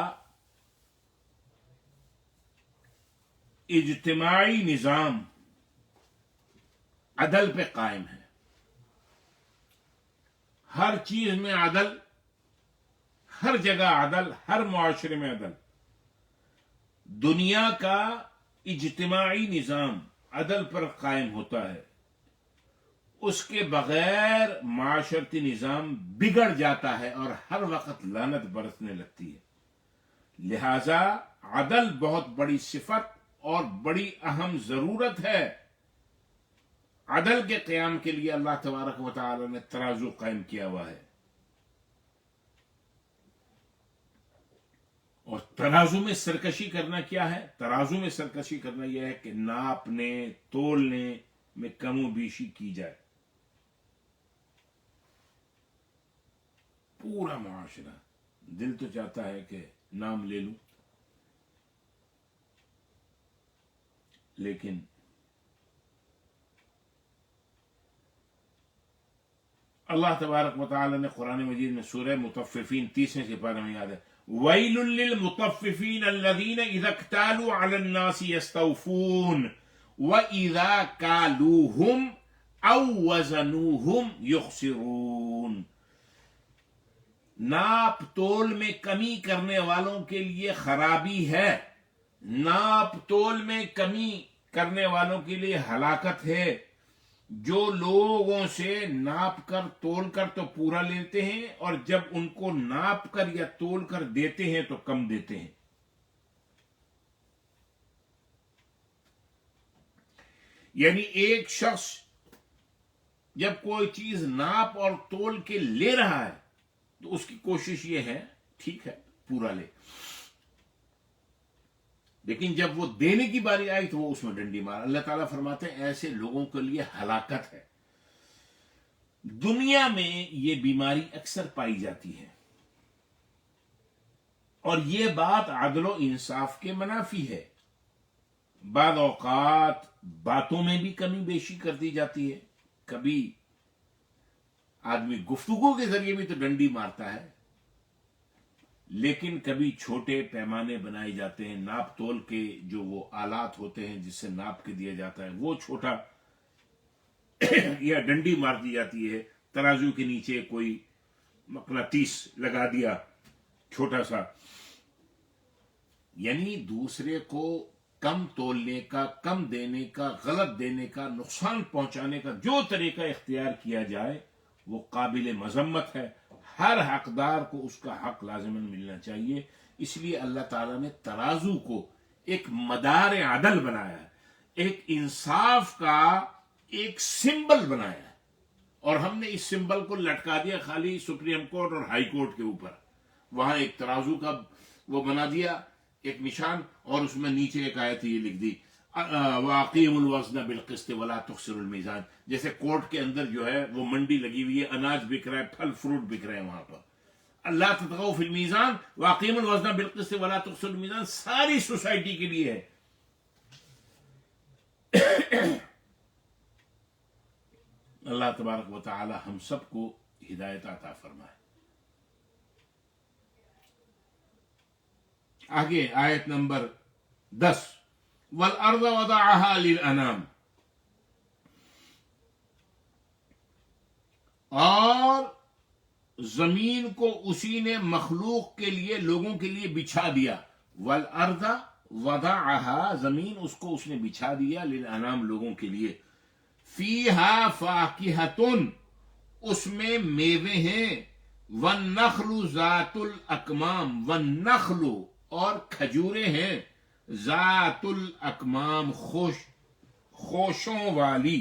اجتماعی نظام عدل پہ قائم ہے، ہر چیز میں عدل، ہر جگہ عدل، ہر معاشرے میں عدل. دنیا کا اجتماعی نظام عدل پر قائم ہوتا ہے، اس کے بغیر معاشرتی نظام بگڑ جاتا ہے اور ہر وقت لعنت برسنے لگتی ہے. لہذا عدل بہت بڑی صفت اور بڑی اہم ضرورت ہے. عدل کے قیام کے لیے اللہ تبارک و تعالی نے ترازو قائم کیا ہوا ہے، اور ترازو میں سرکشی کرنا کیا ہے؟ ترازو میں سرکشی کرنا یہ ہے کہ ناپنے تولنے میں کم و بیشی کی جائے. پورا معاشرہ، دل تو چاہتا ہے کہ نام لے لوں، لیکن اللہ تبارک و تعالی نے قرآن مجید میں سورہ مطففین 30ویں سپارے میں یاد ہے، وَيْلٌ لِّلْمُطَفِّفِينَ الَّذِينَ إِذَا اكْتَالُوا عَلَى النَّاسِ يَسْتَوْفُونَ وَإِذَا كَالُوهُمْ أَوْ وَزَنُوهُمْ يُخْسِرُونَ. ناپ تول میں کمی کرنے والوں کے لیے خرابی ہے، ناپ تول میں کمی کرنے والوں کے لیے ہلاکت ہے. جو لوگوں سے ناپ کر تول کر تو پورا لیتے ہیں اور جب ان کو ناپ کر یا تول کر دیتے ہیں تو کم دیتے ہیں. یعنی ایک شخص جب کوئی چیز ناپ اور تول کے لے رہا ہے تو اس کی کوشش یہ ہے ٹھیک ہے پورا لے، لیکن جب وہ دینے کی باری آئی تو وہ اس میں ڈنڈی مار. اللہ تعالیٰ فرماتے ہیں ایسے لوگوں کے لیے ہلاکت ہے. دنیا میں یہ بیماری اکثر پائی جاتی ہے اور یہ بات عدل و انصاف کے منافی ہے. بعض اوقات باتوں میں بھی کمی بیشی کر دی جاتی ہے، کبھی آدمی گفتگو کے ذریعے بھی تو ڈنڈی مارتا ہے، لیکن کبھی چھوٹے پیمانے بنائے جاتے ہیں. ناپ تول کے جو وہ آلات ہوتے ہیں جس سے ناپ کے دیا جاتا ہے وہ چھوٹا یا ڈنڈی مار دی جاتی ہے. ترازو کے نیچے کوئی مقناطیس لگا دیا چھوٹا سا، یعنی دوسرے کو کم تولنے کا، کم دینے کا، غلط دینے کا، نقصان پہنچانے کا جو طریقہ اختیار کیا جائے وہ قابل مذمت ہے. ہر حقدار کو اس کا حق لازماً ملنا چاہیے. اس لیے اللہ تعالیٰ نے ترازو کو ایک مدار عدل بنایا ہے، ایک انصاف کا ایک سمبل بنایا ہے، اور ہم نے اس سمبل کو لٹکا دیا خالی سپریم کورٹ اور ہائی کورٹ کے اوپر. وہاں ایک ترازو کا وہ بنا دیا ایک نشان، اور اس میں نیچے ایک آیت یہ لکھ دی وَأَقِيمُوا الْوَزْنَ بِالْقِسْطِ وَلَا تُخْسِرُوا الْمِيزَانَ. جیسے کورٹ کے اندر جو ہے وہ منڈی لگی ہوئی ہے، اناج بک رہا ہے، پھل فروٹ بک رہے ہیں وہاں پر. اللہ تطغوا فی المیزان وَأَقِيمُوا الْوَزْنَ بِالْقِسْطِ وَلَا تُخْسِرُوا الْمِيزَانَ ساری سوسائٹی کے لیے ہے. اللہ تبارک و تعالی ہم سب کو ہدایت عطا فرمائے. آگے آیت نمبر 10 وَالْأَرْضَ وَضَعَهَا لِلْأَنَامِ، اور زمین کو اسی نے مخلوق کے لیے، لوگوں کے لیے بچھا دیا. وَالْأَرْضَ وَضَعَهَا، زمین اس کو اس نے بچھا دیا، لِلْأَنَامِ لوگوں کے لیے. فِيهَا فَاكِهَةٌ اس میں میوے ہیں، وَالنَّخْلُ ذَاتُ الْأَكْمَامِ وَالنَّخْلُ اور کھجوریں ہیں، ذات الاکمام خوشوں والی.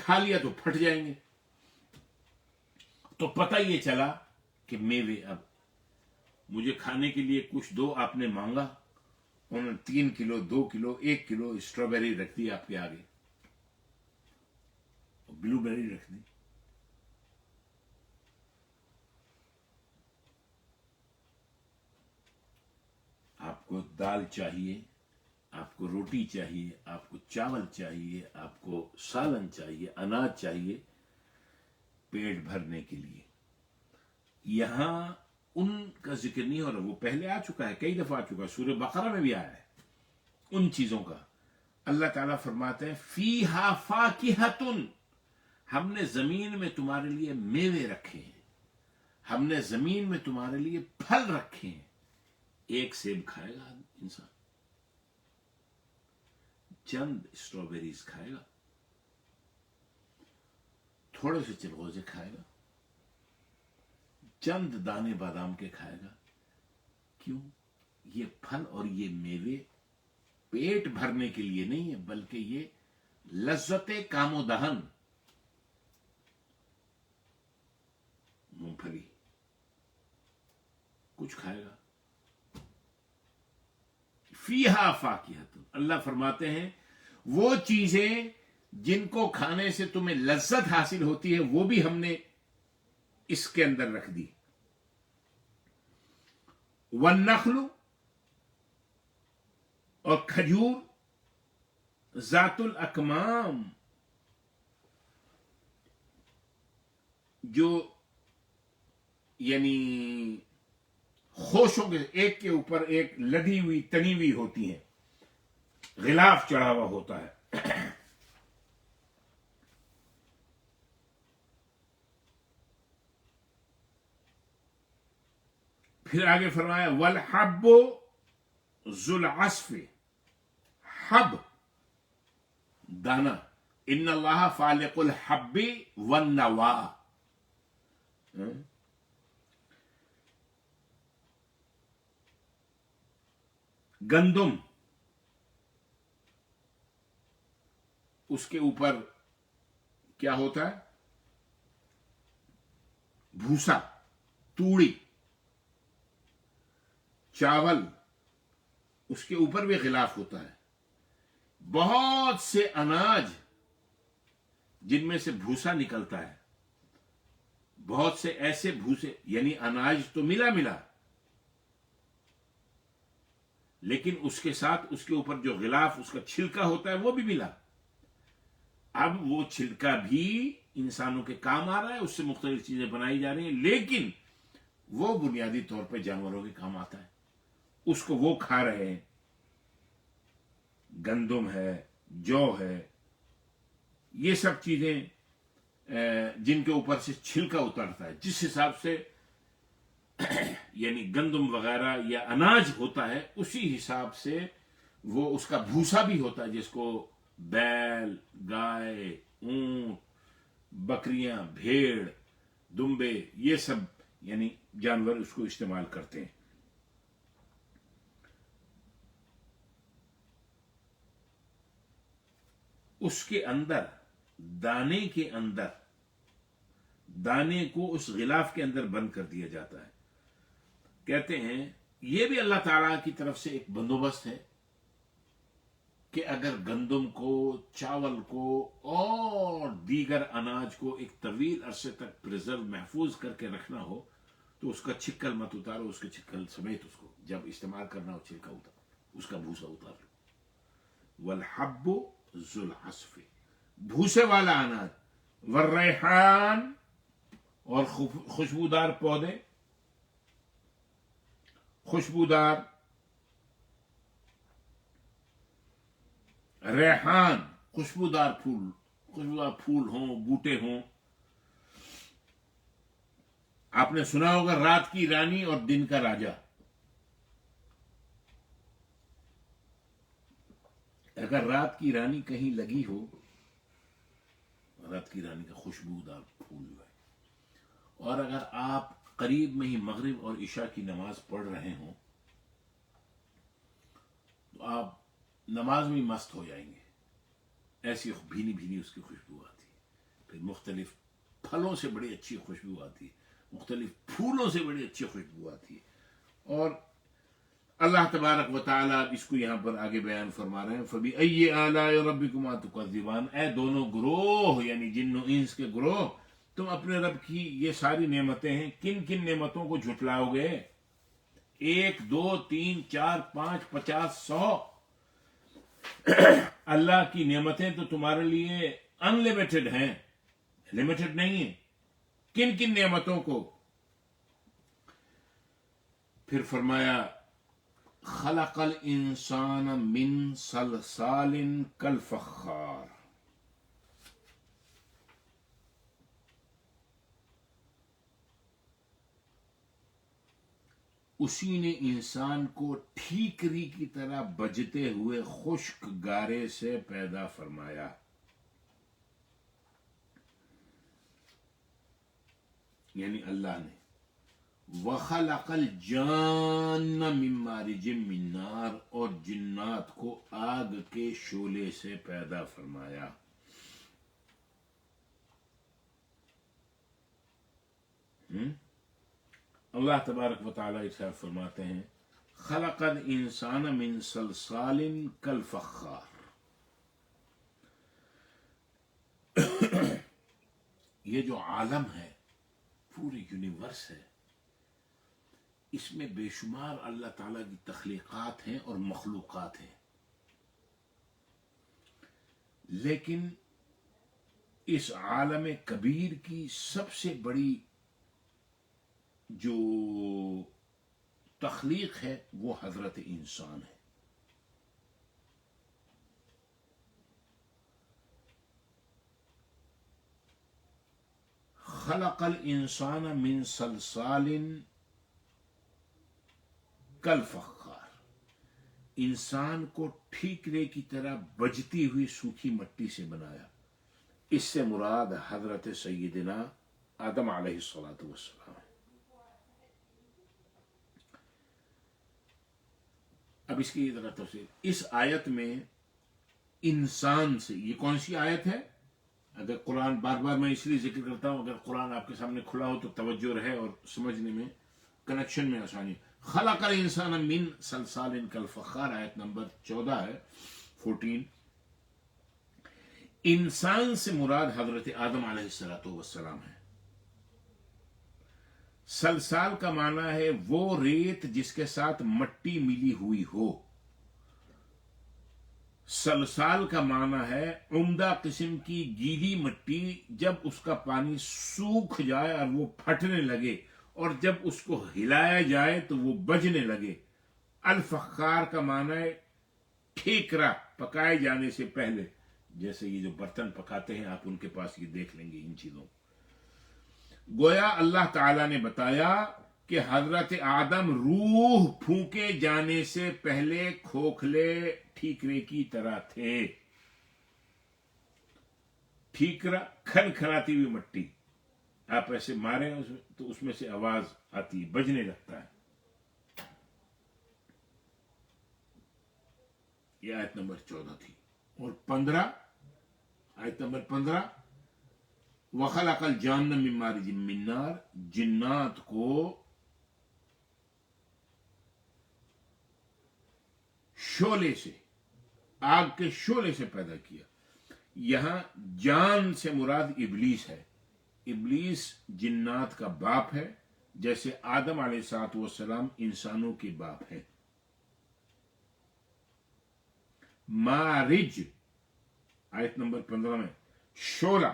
کھا لیا تو پھٹ جائیں گے. تو پتہ یہ چلا کہ میوے اب مجھے کھانے کے لیے کچھ دو. آپ نے مانگا, انہوں نے 3 کلو 2 کلو 1 کلو اسٹرابیری رکھ دی آپ کے آگے, بلو بیری رکھ دی. آپ کو دال چاہیے, آپ کو روٹی چاہیے, آپ کو چاول چاہیے, آپ کو سالن چاہیے, اناج چاہیے پیٹ بھرنے کے لیے. یہاں ان کا ذکر نہیں ہو رہا, وہ پہلے آ چکا ہے, کئی دفعہ آ چکا ہے, سورہ بقرہ میں بھی آیا ہے ان چیزوں کا. اللہ تعالیٰ فرماتے ہیں فیہا فاکہۃ, ہم نے زمین میں تمہارے لیے میوے رکھے ہیں, ہم نے زمین میں تمہارے لیے پھل رکھے ہیں. ایک سیب کھائے گا انسان, چند اسٹرابیریز کھائے گا, تھوڑے سے چلغوزے کھائے گا, چند دانے بادام کے کھائے گا. کیوں؟ یہ پھل اور یہ میوے پیٹ بھرنے کے لیے نہیں ہے, بلکہ یہ لذت کام و دہن. مونگ پھلی کچھ کھائے گا. فیہا فاکہۃ, اللہ فرماتے ہیں وہ چیزیں جن کو کھانے سے تمہیں لذت حاصل ہوتی ہے وہ بھی ہم نے اس کے اندر رکھ دی. والنخل, اور کھجور ذات الاکمام, جو یعنی خوشوں کے ایک کے اوپر ایک لدی ہوئی تنی ہوئی ہوتی ہیں, غلاف چڑھا ہوا ہوتا ہے. پھر آگے فرمایا والحب ذو العصف, حب دانا, ان اللہ فالق الحب والنوا. گندم, اس کے اوپر کیا ہوتا ہے؟ بھوسا, توڑی. چاول, اس کے اوپر بھی غلاف ہوتا ہے. بہت سے اناج جن میں سے بھوسا نکلتا ہے, بہت سے ایسے بھوسے, یعنی اناج تو ملا ملا, لیکن اس کے ساتھ اس کے اوپر جو غلاف اس کا چھلکا ہوتا ہے وہ بھی ملا. اب وہ چھلکا بھی انسانوں کے کام آ رہا ہے, اس سے مختلف چیزیں بنائی جا رہی ہیں, لیکن وہ بنیادی طور پہ جانوروں کے کام آتا ہے, اس کو وہ کھا رہے ہیں. گندم ہے, جو ہے, یہ سب چیزیں جن کے اوپر سے چھلکا اترتا ہے, جس حساب سے یعنی گندم وغیرہ یا اناج ہوتا ہے اسی حساب سے وہ اس کا بھوسا بھی ہوتا ہے, جس کو بیل, گائے, اونٹ, بکریاں, بھیڑ, دمبے, یہ سب یعنی جانور اس کو استعمال کرتے ہیں. اس کے اندر دانے کے اندر, دانے کو اس غلاف کے اندر بند کر دیا جاتا ہے. کہتے ہیں یہ بھی اللہ تعالی کی طرف سے ایک بندوبست ہے کہ اگر گندم کو, چاول کو اور دیگر اناج کو ایک طویل عرصے تک پریزرو, محفوظ کر کے رکھنا ہو تو اس کا چھکل مت اتارو, اس کے چھکل سمیت اس کو جب استعمال کرنا ہو چھلکا اتارو, اس کا بھوسا اتار لو. والحب ذو العصف, بھوسے والا اناج. والریحان, اور خوشبودار پودے, خوشبودار ریحان, خوشبودار پھول ہوں, بوٹے ہوں. آپ نے سنا ہوگا رات کی رانی اور دن کا راجا. اگر رات کی رانی کہیں لگی ہو, رات کی رانی کا خوشبودار پھول ہے, اور اگر آپ قریب میں ہی مغرب اور عشاء کی نماز پڑھ رہے ہوں تو آپ نماز میں مست ہو جائیں گے, ایسی بھینی بھینی اس کی خوشبو آتی ہے. پھر مختلف پھلوں سے بڑی اچھی خوشبو آتی ہے، مختلف پھولوں سے بڑی اچھی خوشبو آتی ہے. اور اللہ تبارک و تعالیٰ اس کو یہاں پر آگے بیان فرما رہے ہیں، فَبِأَيِّ آلَاءِ رَبِّكُمَا تُكَذِّبَانِ، اے دونوں گروہ یعنی جن و انس کے گروہ، تم اپنے رب کی یہ ساری نعمتیں ہیں، کن کن نعمتوں کو جھٹلاؤ گے؟ 1 2 3 4 5 50 100. اللہ کی نعمتیں تو تمہارے لیے ان لمیٹڈ ہیں، لمیٹڈ نہیں ہیں. کن کن نعمتوں کو؟ پھر فرمایا خلق الانسان من صلصال کالفخار، اسی نے انسان کو ٹھیکری کی طرح بجتے ہوئے خشک گارے سے پیدا فرمایا. یعنی اللہ نے وَخَلَقَ الْجَانَّ مِن مَّارِجٍ مِّن نَّارٍ، اور جنات کو آگ کے شعلے سے پیدا فرمایا. اللہ تبارک و تعالیٰ ارشاد فرماتے ہیں خلق الانسان من صلصال کالفخار. یہ جو عالم ہے، پوری یونیورس ہے، اس میں بے شمار اللہ تعالیٰ کی تخلیقات ہیں اور مخلوقات ہیں، لیکن اس عالم کبیر کی سب سے بڑی جو تخلیق ہے وہ حضرت انسان ہے. خلق الانسان من صلصال کالفخار، انسان کو ٹھیکرے کی طرح بجتی ہوئی سوکھی مٹی سے بنایا. اس سے مراد حضرت سیدنا آدم علیہ الصلوۃ والسلام ہے. اب اس کی ذرا تفصیل، اس آیت میں انسان سے، یہ کون سی آیت ہے؟ اگر قرآن، بار بار میں اس لیے ذکر کرتا ہوں، اگر قرآن آپ کے سامنے کھلا ہو تو توجہ رہے اور سمجھنے میں، کنیکشن میں آسانی. خلق الانسان من صلصال کالفخار، آیت نمبر 14 ہے، 14. انسان سے مراد حضرت آدم علیہ الصلوۃ والسلام ہے. سلسال کا معنی ہے وہ ریت جس کے ساتھ مٹی ملی ہوئی ہو. سلسال کا معنی ہے عمدہ قسم کی گیلی مٹی، جب اس کا پانی سوکھ جائے اور وہ پھٹنے لگے، اور جب اس کو ہلایا جائے تو وہ بجنے لگے. الفخار کا معنی ہے ٹھیکرا، پکائے جانے سے پہلے، جیسے یہ جو برتن پکاتے ہیں آپ ان کے پاس یہ دیکھ لیں گے ان چیزوں. گویا اللہ تعالی نے بتایا کہ حضرت آدم روح پھونکے جانے سے پہلے کھوکھلے ٹھیکرے کی طرح تھے. ٹھیکرا کھنکھناتی ہوئی مٹی، آپ ایسے ماریں تو اس میں سے آواز آتی، بجنے لگتا ہے. یہ آیت نمبر 14 تھی. اور 15، آیت نمبر 15، وَخَلَقَ الْجَانَّ مِن مَّارِجٍ مِّن نَّارٍ، جنات کو شعلے سے، آگ کے شعلے سے پیدا کیا. یہاں جان سے مراد ابلیس ہے. ابلیس جنات کا باپ ہے، جیسے آدم علیہ الصلوۃ والسلام انسانوں کے باپ ہیں. مارج، آیت نمبر 15 میں، شعلہ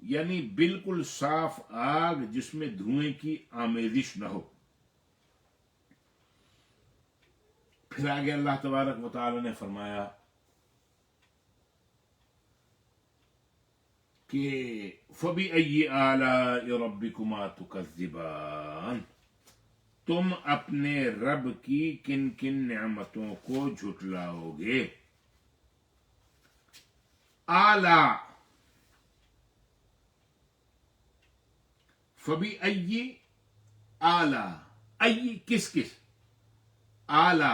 یعنی بالکل صاف آگ جس میں دھوئیں کی آمیزش نہ ہو. پھر آگے اللہ تبارک و تعالی نے فرمایا کہ فَبِأَيِّ آلَاءِ رَبِّكُمَا تُكَذِّبَانِ، تم اپنے رب کی کن کن نعمتوں کو جھٹلاؤ گے. آلہ، فَبِأَيِّ آلہ، ای کس کس، آلہ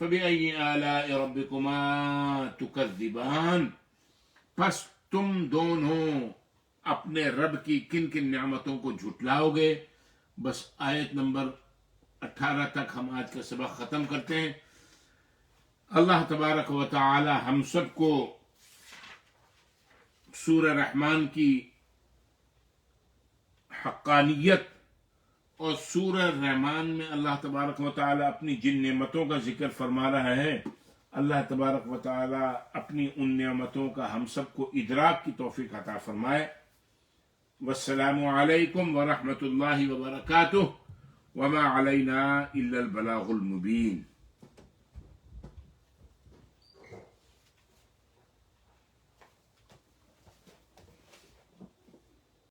فبأي آلاء ربكما تكذبان، پس تم دونوں اپنے رب کی کن کن نعمتوں کو جھٹلاؤ گے. بس آیت نمبر 18 تک ہم آج کا سبق ختم کرتے ہیں. اللہ تبارک و تعالی ہم سب کو سورہ رحمان کی حقانیت اور سورہ رحمان میں اللہ تبارک و تعالی اپنی جن نعمتوں کا ذکر فرما رہا ہے، اللہ تبارک و تعالی اپنی ان نعمتوں کا ہم سب کو ادراک کی توفیق عطا فرمائے. والسلام علیکم ورحمۃ اللہ وبرکاتہ، وما علینا الا البلاغ المبین.